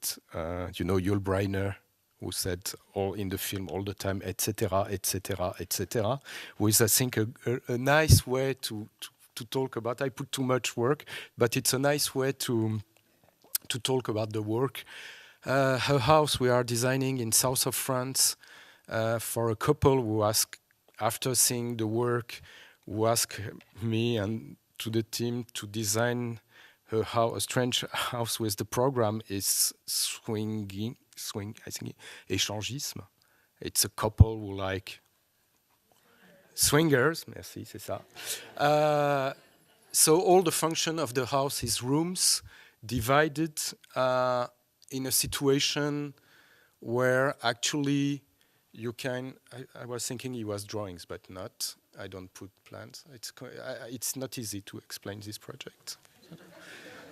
you know, Yul Brynner, who said all in the film all the time, etc., etc., etc., with, I think, a nice way to talk about. I put too much work, but it's a nice way to talk about the work. A house we are designing in south of France for a couple who asked, after seeing the work, who asked me and to the team to design a strange house with the program is swing, I think, échangisme. It's a couple who like swingers, merci, c'est ça. So all the function of the house is rooms divided in a situation where actually you can, I was thinking it was drawings, but not. I don't put plans. It's not easy to explain this project.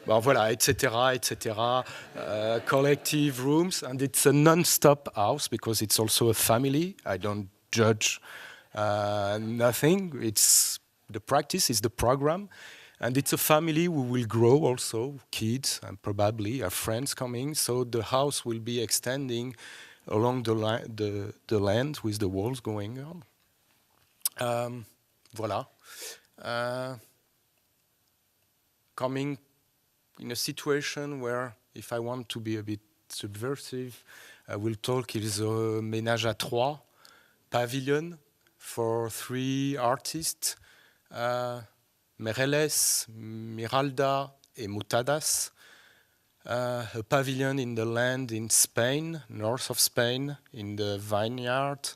Bon, voilà, etc., etc., collective rooms, and it's a non-stop house because it's also a family. I don't judge nothing. It's the practice, is the program, and it's a family who will grow also, kids, and probably friends coming, so the house will be extending along the land with the walls going on. Voilà. Coming in a situation where, if I want to be a bit subversive, I will talk is a ménage à trois pavilion for 3 artists, Mereles, Miralda, and Mutadas. A pavilion in the land in Spain, north of Spain, in the vineyard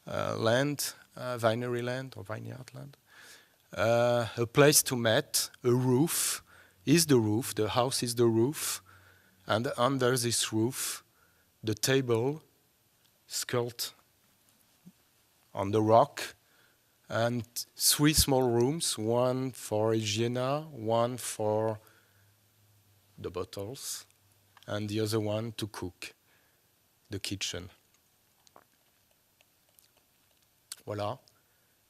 land, vinery land or vineyard land. A place to meet, a roof is the roof, the house is the roof, and under this roof, the table sculpted on the rock, and 3 small rooms, one for hygiene, one for the bottles, and the other one to cook, the kitchen. Voilà.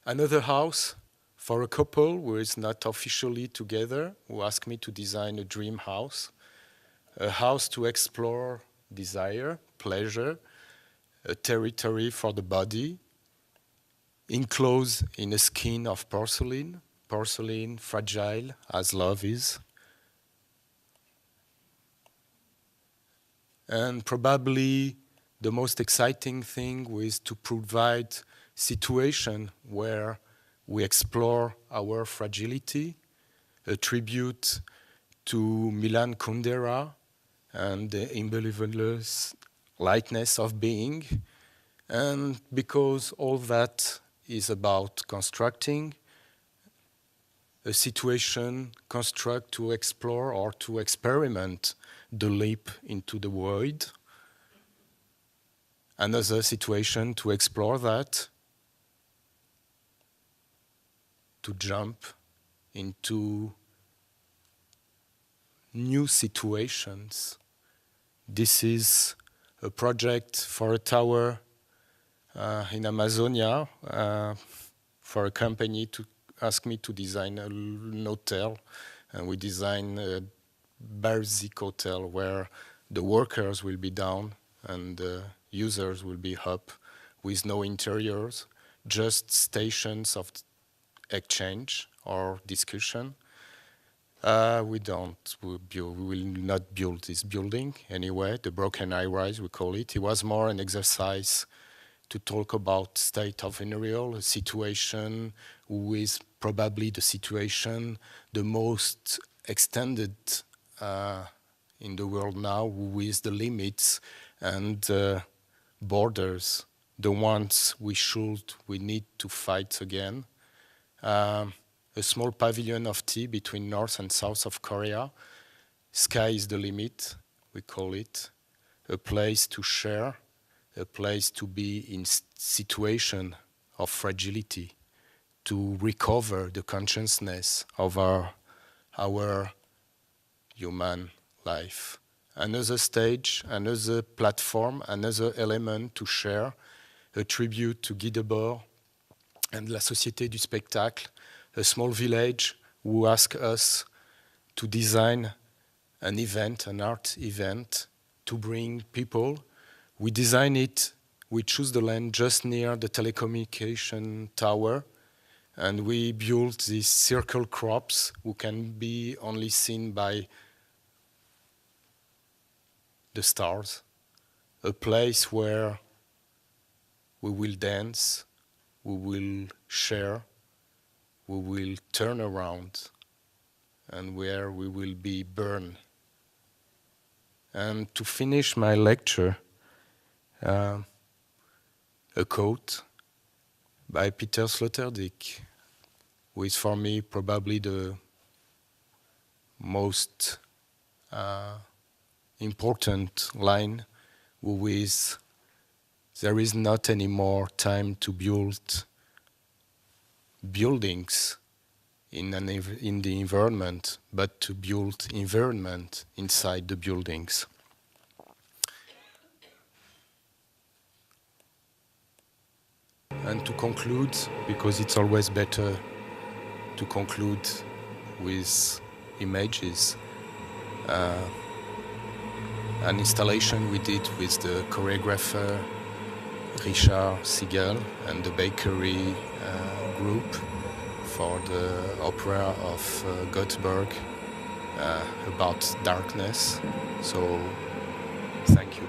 Another house for a couple who is not officially together, who asked me to design a dream house. A house to explore desire, pleasure, a territory for the body, enclosed in a skin of porcelain, porcelain fragile as love is. And probably the most exciting thing was to provide situation where we explore our fragility, a tribute to Milan Kundera and the unbelievable lightness of being. And because all that is about constructing a situation, construct to explore or to experiment the leap into the void. Another situation to explore that, to jump into new situations. This is a project for a tower in Amazonia for a company to ask me to design an hotel, and we design a basic hotel where the workers will be down and the users will be up with no interiors, just stations of exchange or discussion. We will not build this building anyway, the broken high-rise we call it. It was more an exercise to talk about state of unreal, a situation with probably the situation the most extended in the world now, with the limits and borders, the ones we need to fight again. A small pavilion of tea between North and South of Korea. Sky is the limit, we call it. A place to share, a place to be in situation of fragility, to recover the consciousness of our human life. Another stage, another platform, another element to share, a tribute to Guy Debord and la Société du Spectacle, a small village who asked us to design an event, an art event, to bring people. We design it, we choose the land just near the telecommunication tower, and we built these circle crops who can be only seen by the stars, a place where we will dance, we will share, we will turn around, and where we will be burned. And to finish my lecture, a quote by Peter Sloterdijk, who is for me probably the most important line, who is, there is not any more time to build buildings in the environment, but to build environment inside the buildings. And to conclude, because it's always better to conclude with images, an installation we did with the choreographer Richard Siegel and the bakery group for the opera of Göteborg about darkness. So, thank you.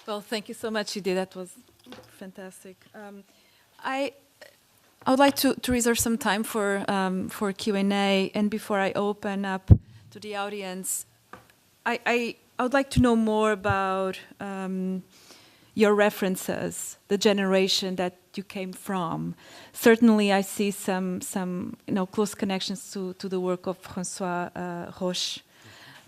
Well, thank you so much, Didier. That was fantastic. I would like to reserve some time for Q&A, and before I open up to the audience, I would like to know more about your references, the generation that you came from. Certainly, I see some close connections to the work of François Roche.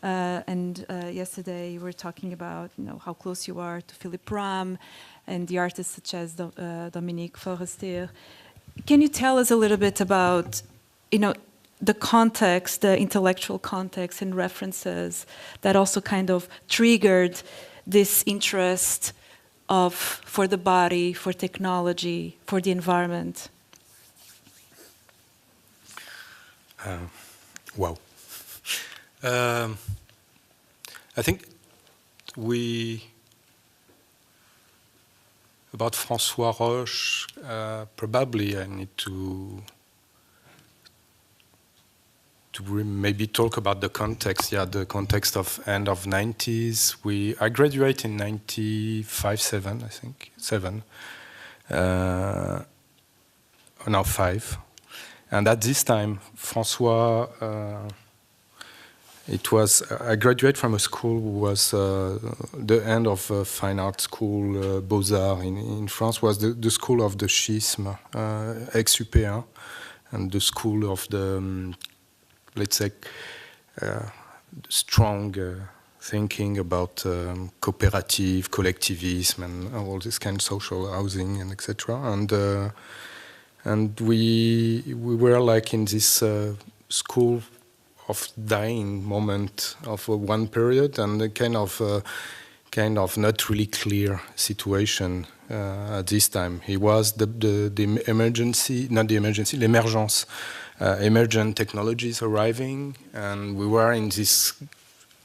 And yesterday, we were talking about how close you are to Philippe Ram and the artists such as Dominique Forestier. Can you tell us a little bit about, the context, the intellectual context and references that also kind of triggered this interest for the body, for technology, for the environment? Wow. I think about François Roche, probably I need to maybe talk about the context. Yeah, the context of end of 90s. I graduated in 95, 7. Now 5. And at this time, François, I graduated from a school who was the end of fine art school, Beaux-Arts in France, was the school of the schisme, ex-UP1, and the school of the, let's say, strong thinking about cooperative, collectivism, and all this kind of social housing and etc. And we were like in this school of dying moment of one period, and a kind of not really clear situation at this time. He was the emergency, not the emergency, l'emergence. Emergent technologies arriving, and we were in this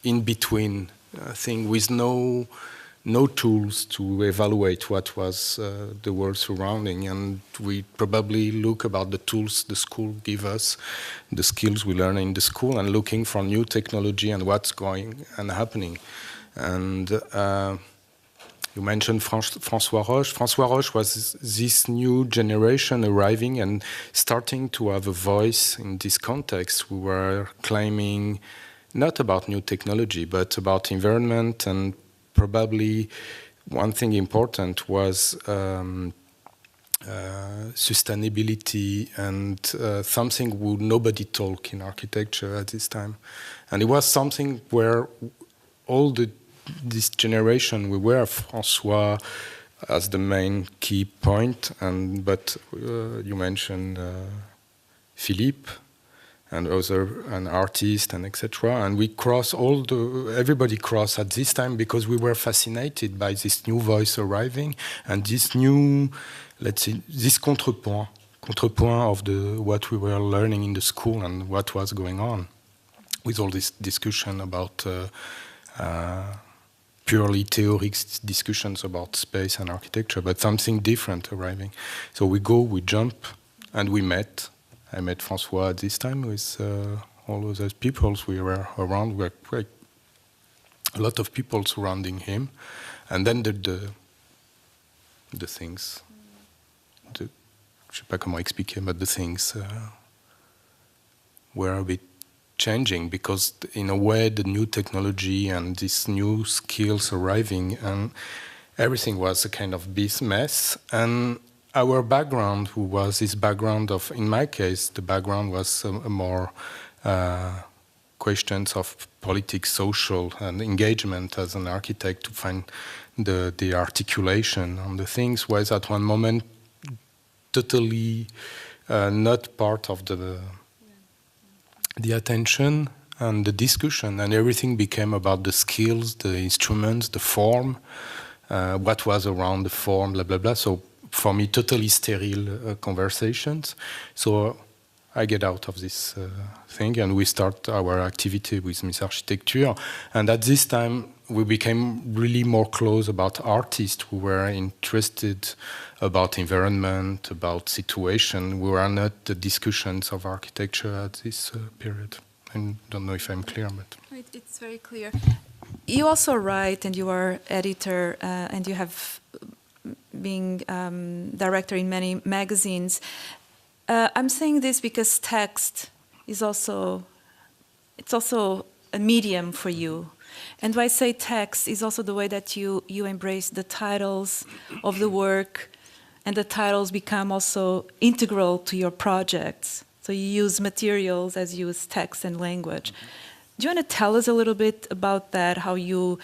in-between thing with no tools to evaluate what was the world surrounding, and we probably look about the tools the school give us, the skills we learn in the school, and looking for new technology and what's going and happening. And you mentioned François Roche. François Roche was this new generation arriving and starting to have a voice in this context. We were claiming not about new technology, but about environment, and probably one thing important was sustainability, and something would nobody talk in architecture at this time. And it was something where this generation, we were François as the main key point, but you mentioned Philippe and an artist and etc. And we everybody crossed at this time because we were fascinated by this new voice arriving and this new, let's say, this contrepoint of what we were learning in the school and what was going on, with all this discussion about purely theoretical discussions about space and architecture, but something different arriving. So we jump, and we met. I met François at this time with all of those people we were around. We were quite a lot of people surrounding him, and then the things. Je sais pas comment expliquer, but the things were a bit changing, because in a way the new technology and these new skills arriving, and everything was a kind of big mess. And our background, who was this background of, in my case, the background was more questions of politics, social, and engagement as an architect to find the articulation on the things, was at one moment totally not part of the attention and the discussion, and everything became about the skills, the instruments, the form, what was around the form, blah, blah, blah. So for me, totally sterile conversations. So I get out of this thing, and we start our activity with Mésarchitectures. And at this time, we became really more close about artists who were interested about environment, about situation. We were not the discussions of architecture at this period. I don't know if I'm clear, but... It's very clear. You also write, and you are editor, and you have been director in many magazines. I'm saying this because text is also a medium for you. And when I say text, is also the way that you embrace the titles of the work, and the titles become also integral to your projects. So you use materials as you use text and language. Do you want to tell us a little bit about that, how you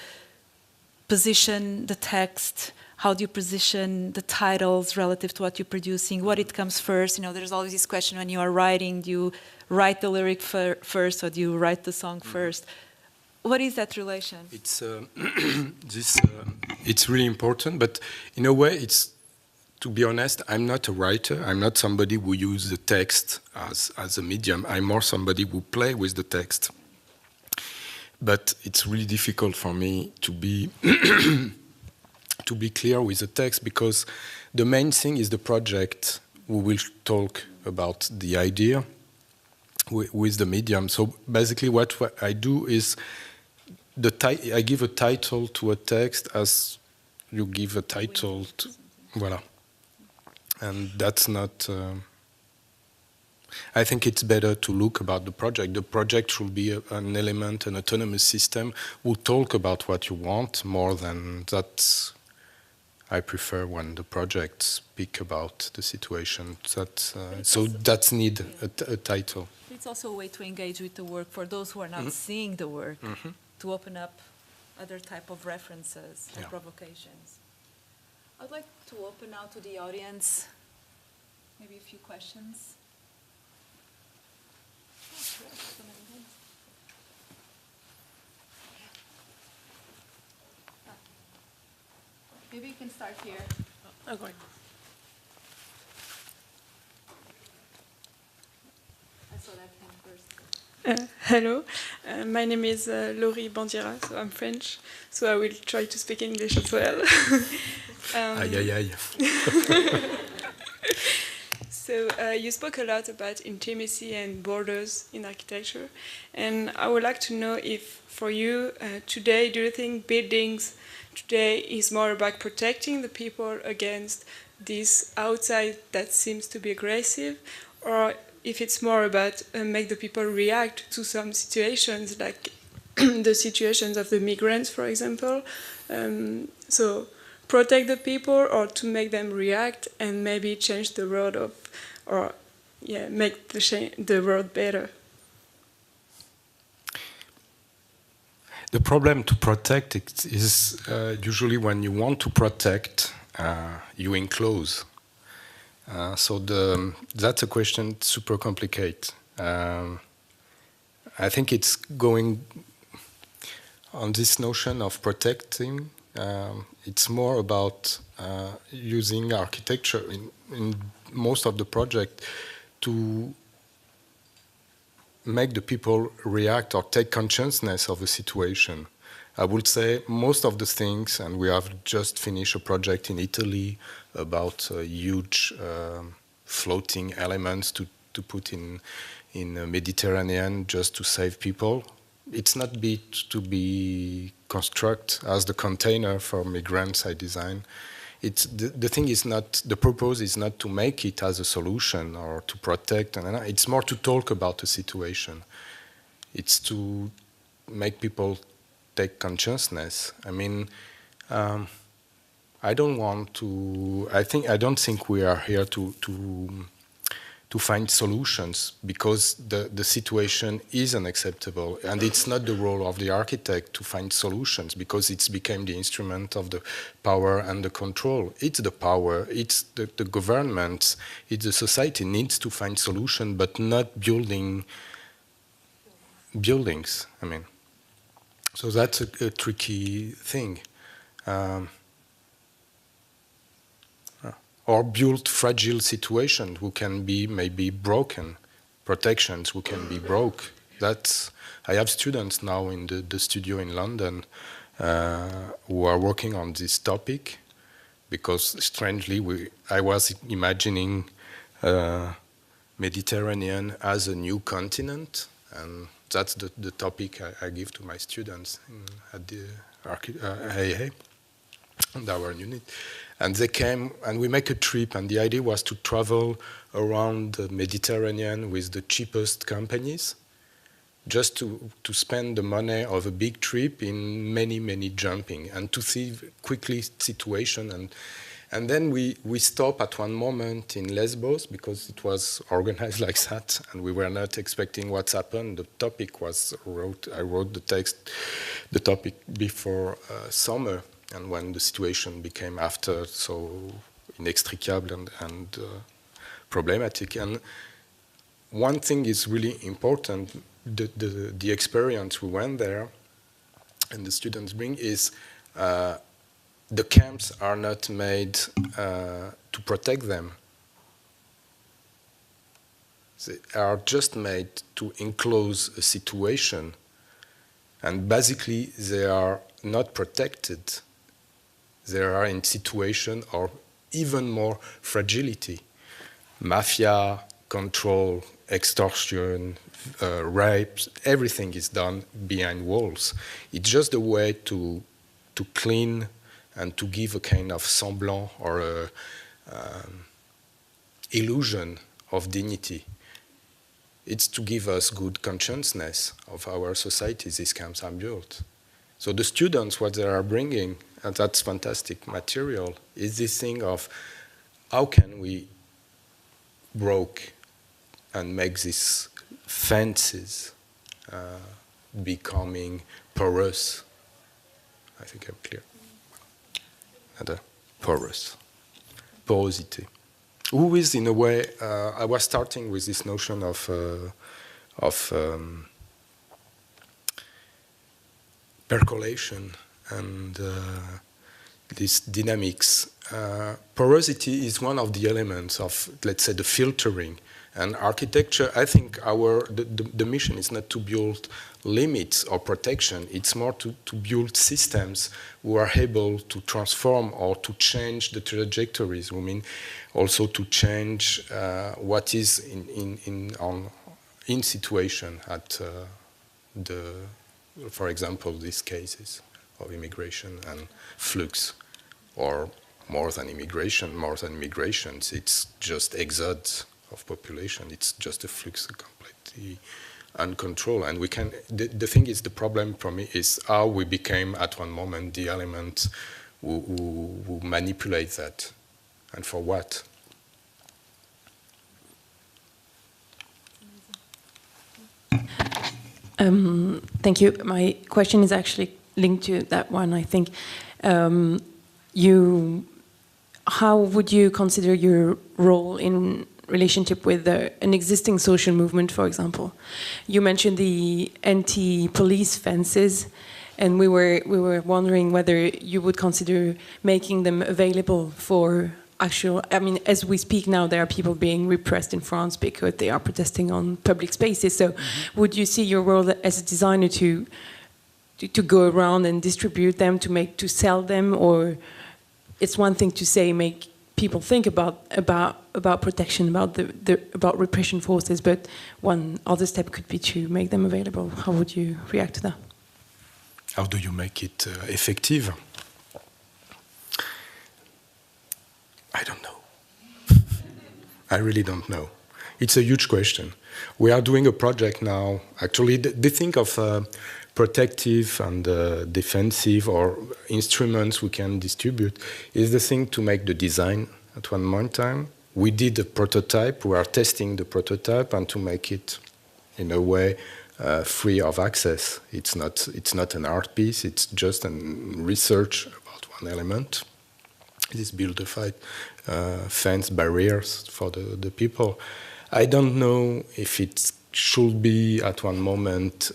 position the text, how do you position the titles relative to what you're producing, what it comes first? You know, there's always this question when you are writing, do you write the lyric first or do you write the song first? What is that relation? It's it's really important, but in a way, to be honest, I'm not a writer. I'm not somebody who uses the text as a medium. I'm more somebody who play with the text. But it's really difficult for me to be to be clear with the text, because the main thing is the project. We will talk about the idea with the medium. So basically, what I do is I give a title to a text as you give a title to, voilà. And that's not. I think it's better to look about the project. The project should be an element, an autonomous system. We'll talk about what you want more than that. I prefer when the projects speak about the situation. So that's need a title. It's also a way to engage with the work for those who are not seeing the work, to open up other type of references and provocations. I'd like to open now to the audience, maybe a few questions. Maybe you can start here. Okay. I saw that hand first. Hello, my name is Laurie Bandira, so I'm French, so I will try to speak English as well. Aïe, aïe, aïe. So you spoke a lot about intimacy and borders in architecture, and I would like to know if, for you, today, do you think buildings today is more about protecting the people against this outside that seems to be aggressive, or if it's more about make the people react to some situations, like the situations of the migrants, for example. So protect the people, or to make them react and maybe change the world make the world better. The problem to protect is usually when you want to protect, you enclose. So that's a question super complicated. I think it's going on this notion of protecting. It's more about using architecture in most of the project to make the people react or take consciousness of a situation. I would say most of the things, and we have just finished a project in Italy about huge floating elements to put in the Mediterranean just to save people. It's not to be construct as the container for migrants I design. It's the thing is not, the purpose is not to make it as a solution or to protect, it's more to talk about the situation. It's to make people take consciousness. I mean, I don't think we are here to find solutions, because the situation is unacceptable, and it's not the role of the architect to find solutions, because it's become the instrument of the power and the control. It's the power, it's the government, it's the society needs to find solution, but not buildings. I mean, so that's a tricky thing. Or build fragile situations who can be maybe broken, protections who can be broke. I have students now in the studio in London who are working on this topic, because strangely I was imagining Mediterranean as a new continent, and that's the topic I give to my students at the AA and our unit. And they came, and we make a trip, and the idea was to travel around the Mediterranean with the cheapest companies, just to spend the money of a big trip in many jumping, and to see quickly situation. And then we stop at one moment in Lesbos, because it was organized like that, and we were not expecting what's happened. The topic was, I wrote the topic before summer, and when the situation became after so inextricable and problematic. And one thing is really important, the experience we went there and the students bring is the camps are not made to protect them. They are just made to enclose a situation, and basically they are not protected. They are in situation or even more fragility. Mafia, control, extortion, rape, everything is done behind walls. It's just a way to clean and to give a kind of semblant or a illusion of dignity. It's to give us good consciousness of our society these camps are built. So the students, what they are bringing, and that's fantastic material, is this thing of how can we broke and make these fences becoming porous. I think I'm clear. Porous. Porosity. Who is, in a way, I was starting with this notion of percolation and these dynamics. Porosity is one of the elements of, let's say, the filtering. And architecture, I think the mission is not to build limits or protection, it's more to build systems who are able to transform or to change the trajectories. We mean also to change what is in situation at for example, these cases of immigration and flux, or more than immigrations, it's just exodus of population. It's just a flux completely uncontrolled. And we can, the thing is, the problem for me is how we became at one moment the element who manipulate that, and for what. Thank you. My question is actually linked to that one. I think how would you consider your role in relationship with an existing social movement, for example? You mentioned the anti-police fences, and we were wondering whether you would consider making them available for actual, I mean, as we speak now, there are people being repressed in France because they are protesting on public spaces. So would you see your role as a designer to go around and distribute them, to sell them, or it's one thing to say, make people think about protection, about repression forces, but one other step could be to make them available. How would you react to that? How do you make it effective? I don't know. I really don't know. It's a huge question. We are doing a project now. Actually, they think of protective and defensive or instruments we can distribute is the thing to make the design at one more time. We did a prototype. We are testing the prototype and to make it in a way free of access. It's not an art piece. It's just a research about one element. This build-a-fight fence barriers for the people. I don't know if it should be at one moment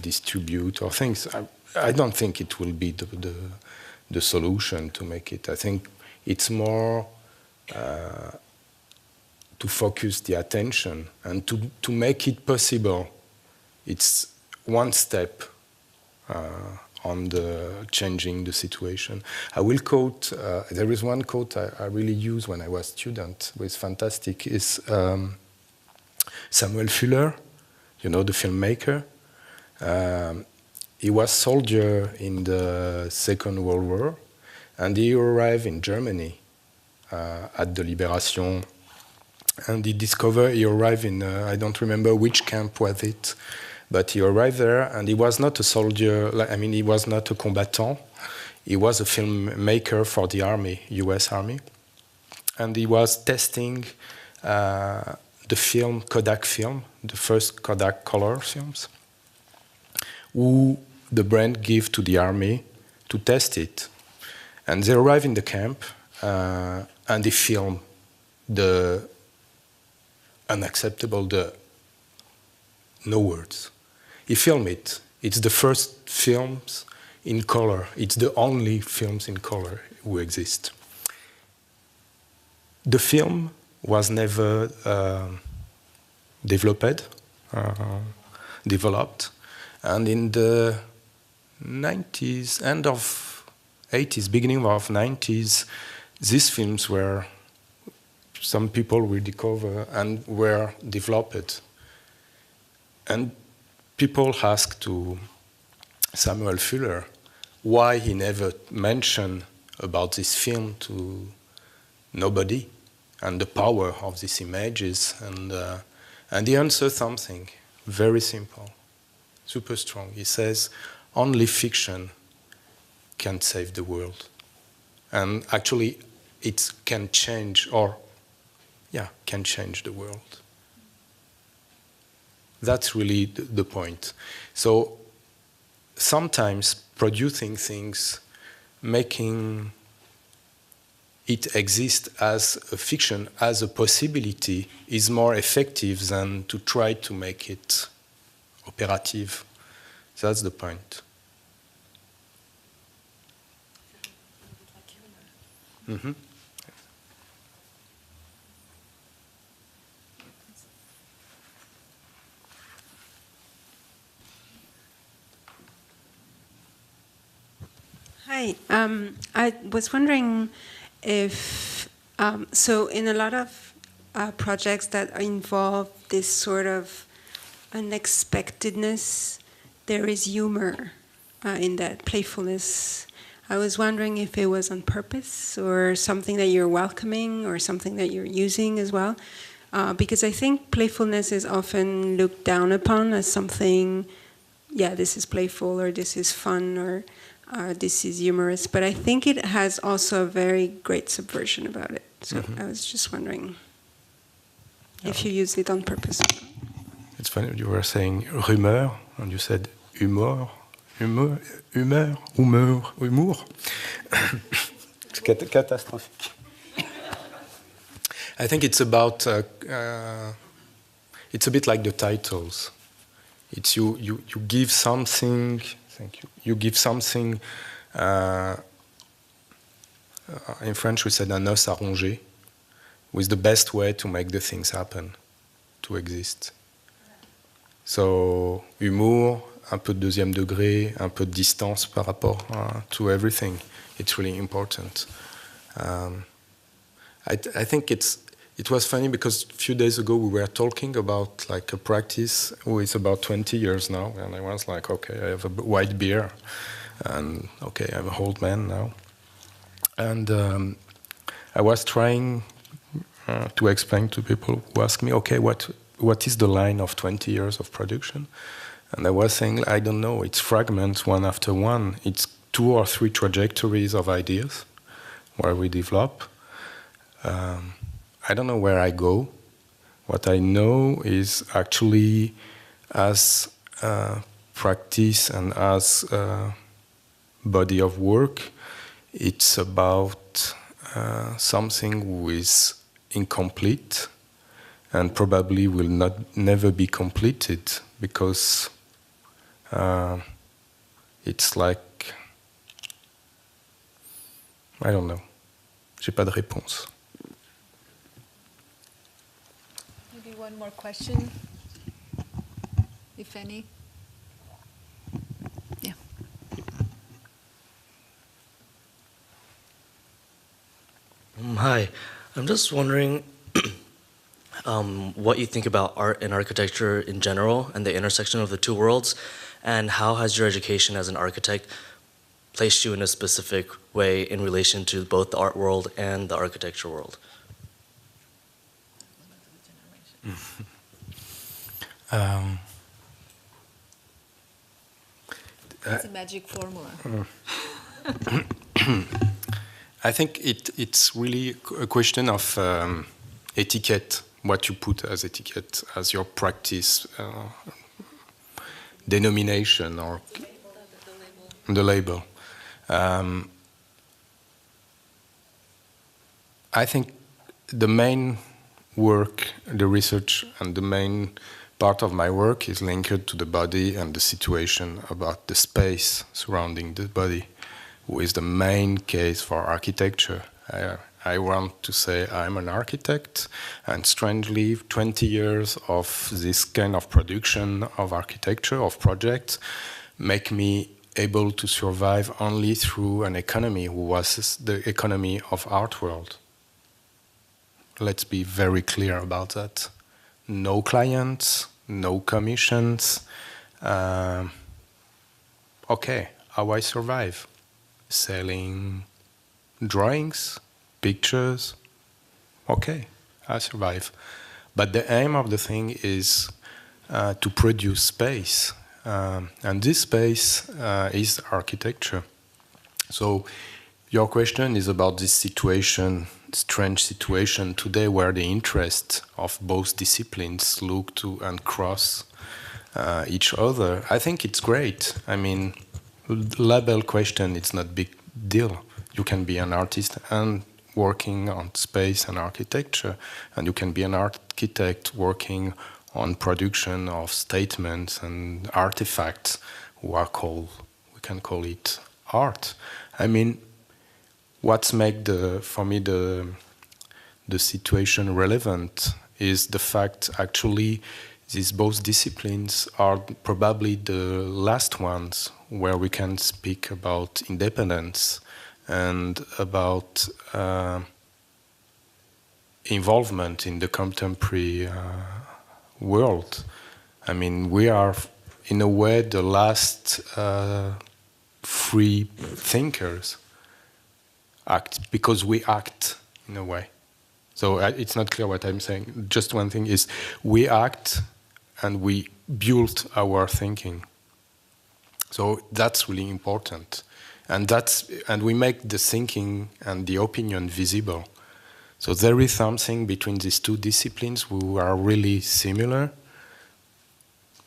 distribute or things. I don't think it will be the solution to make it. I think it's more to focus the attention and to make it possible. It's one step on the changing the situation. I will quote, there is one quote I really used when I was student, which is fantastic, is Samuel Fuller, you know, the filmmaker. He was soldier in the Second World War, and he arrived in Germany at the Liberation. And he arrived in, I don't remember which camp was it, but he arrived there, and he was not a soldier, he was not a combatant. He was a filmmaker for the army, US Army. And he was testing the film, Kodak film, the first Kodak color films, who the brand gave to the army to test it. And they arrived in the camp, and they filmed the unacceptable, the no words. He filmed it. It's the first films in color. It's the only films in color who exist. The film was never developed, and in the 90s, end of 80s, beginning of 90s, these films were, some people will discover and were developed. And people asked to Samuel Fuller why he never mentioned about this film to nobody and the power of these images. And he answered something very simple, super strong. He says, only fiction can save the world. And actually, it can change, can change the world. That's really the point. So sometimes producing things, making it exist as a fiction, as a possibility, is more effective than to try to make it operative. That's the point. Mm-hmm. Hi, I was wondering if, so in a lot of projects that involve this sort of unexpectedness, there is humor in that, playfulness. I was wondering if it was on purpose or something that you're welcoming or something that you're using as well. Because I think playfulness is often looked down upon as something, this is playful or this is fun or this is humorous, but I think it has also a very great subversion about it. So I was just wondering if you use it on purpose. It's funny, you were saying rumeur, and you said humor. It's catastrophique. I think it's about, it's a bit like the titles. It's you give something. Thank you. You give something, in French we said un os à ronger, with the best way to make the things happen, to exist. So, humour, un peu de deuxième degré, un peu de distance par rapport to everything. It's really important. I think it was funny because a few days ago we were talking about like a practice who is about 20 years now, and I was like, okay, I have a white beard, and okay, I'm an old man now. And I was trying to explain to people who ask me, okay, what is the line of 20 years of production? And I was saying, I don't know, it's fragments one after one. It's 2 or 3 trajectories of ideas where we develop. I don't know where I go. What I know is actually as practice and as body of work, it's about something who is incomplete and probably will never be completed because it's like, I don't know. J'ai pas de réponse. One more question, if any. Yeah. Hi, I'm just wondering what you think about art and architecture in general and the intersection of the two worlds, And how has your education as an architect placed you in a specific way in relation to both the art world and the architecture world? It's a magic formula. I think it's really a question of etiquette, what you put as etiquette, as your practice denomination or the label. I think the main work, the research, and the main part of my work is linked to the body and the situation about the space surrounding the body, which is the main case for architecture. I want to say I'm an architect, and strangely, 20 years of this kind of production of architecture, of projects, make me able to survive only through an economy who was the economy of art world. Let's be very clear about that. No clients, no commissions. Okay, how I survive? Selling drawings, pictures. Okay, I survive. But the aim of the thing is to produce space. And this space is architecture. So your question is about this situation, strange situation today where the interests of both disciplines look to and cross each other. I think it's great. I mean, label question, it's not big deal. You can be an artist and working on space and architecture, and you can be an architect working on production of statements and artifacts who are called, we can call it art. I mean, what's make for me the situation relevant is the fact actually these both disciplines are probably the last ones where we can speak about independence and about involvement in the contemporary world. I mean, we are in a way the last free thinkers. Act because we act in a way. So it's not clear what I'm saying. Just one thing is we act and we build our thinking. So that's really important. And we make the thinking and the opinion visible. So there is something between these two disciplines who are really similar,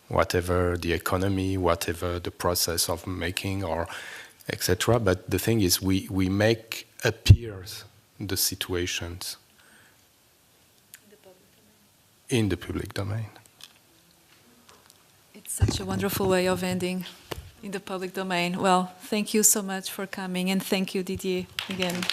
whatever the economy, whatever the process of making or etc. But the thing is we make appears the situations in the public domain. It's such a wonderful way of ending in the public domain. Well, thank you so much for coming, and thank you, Didier, again.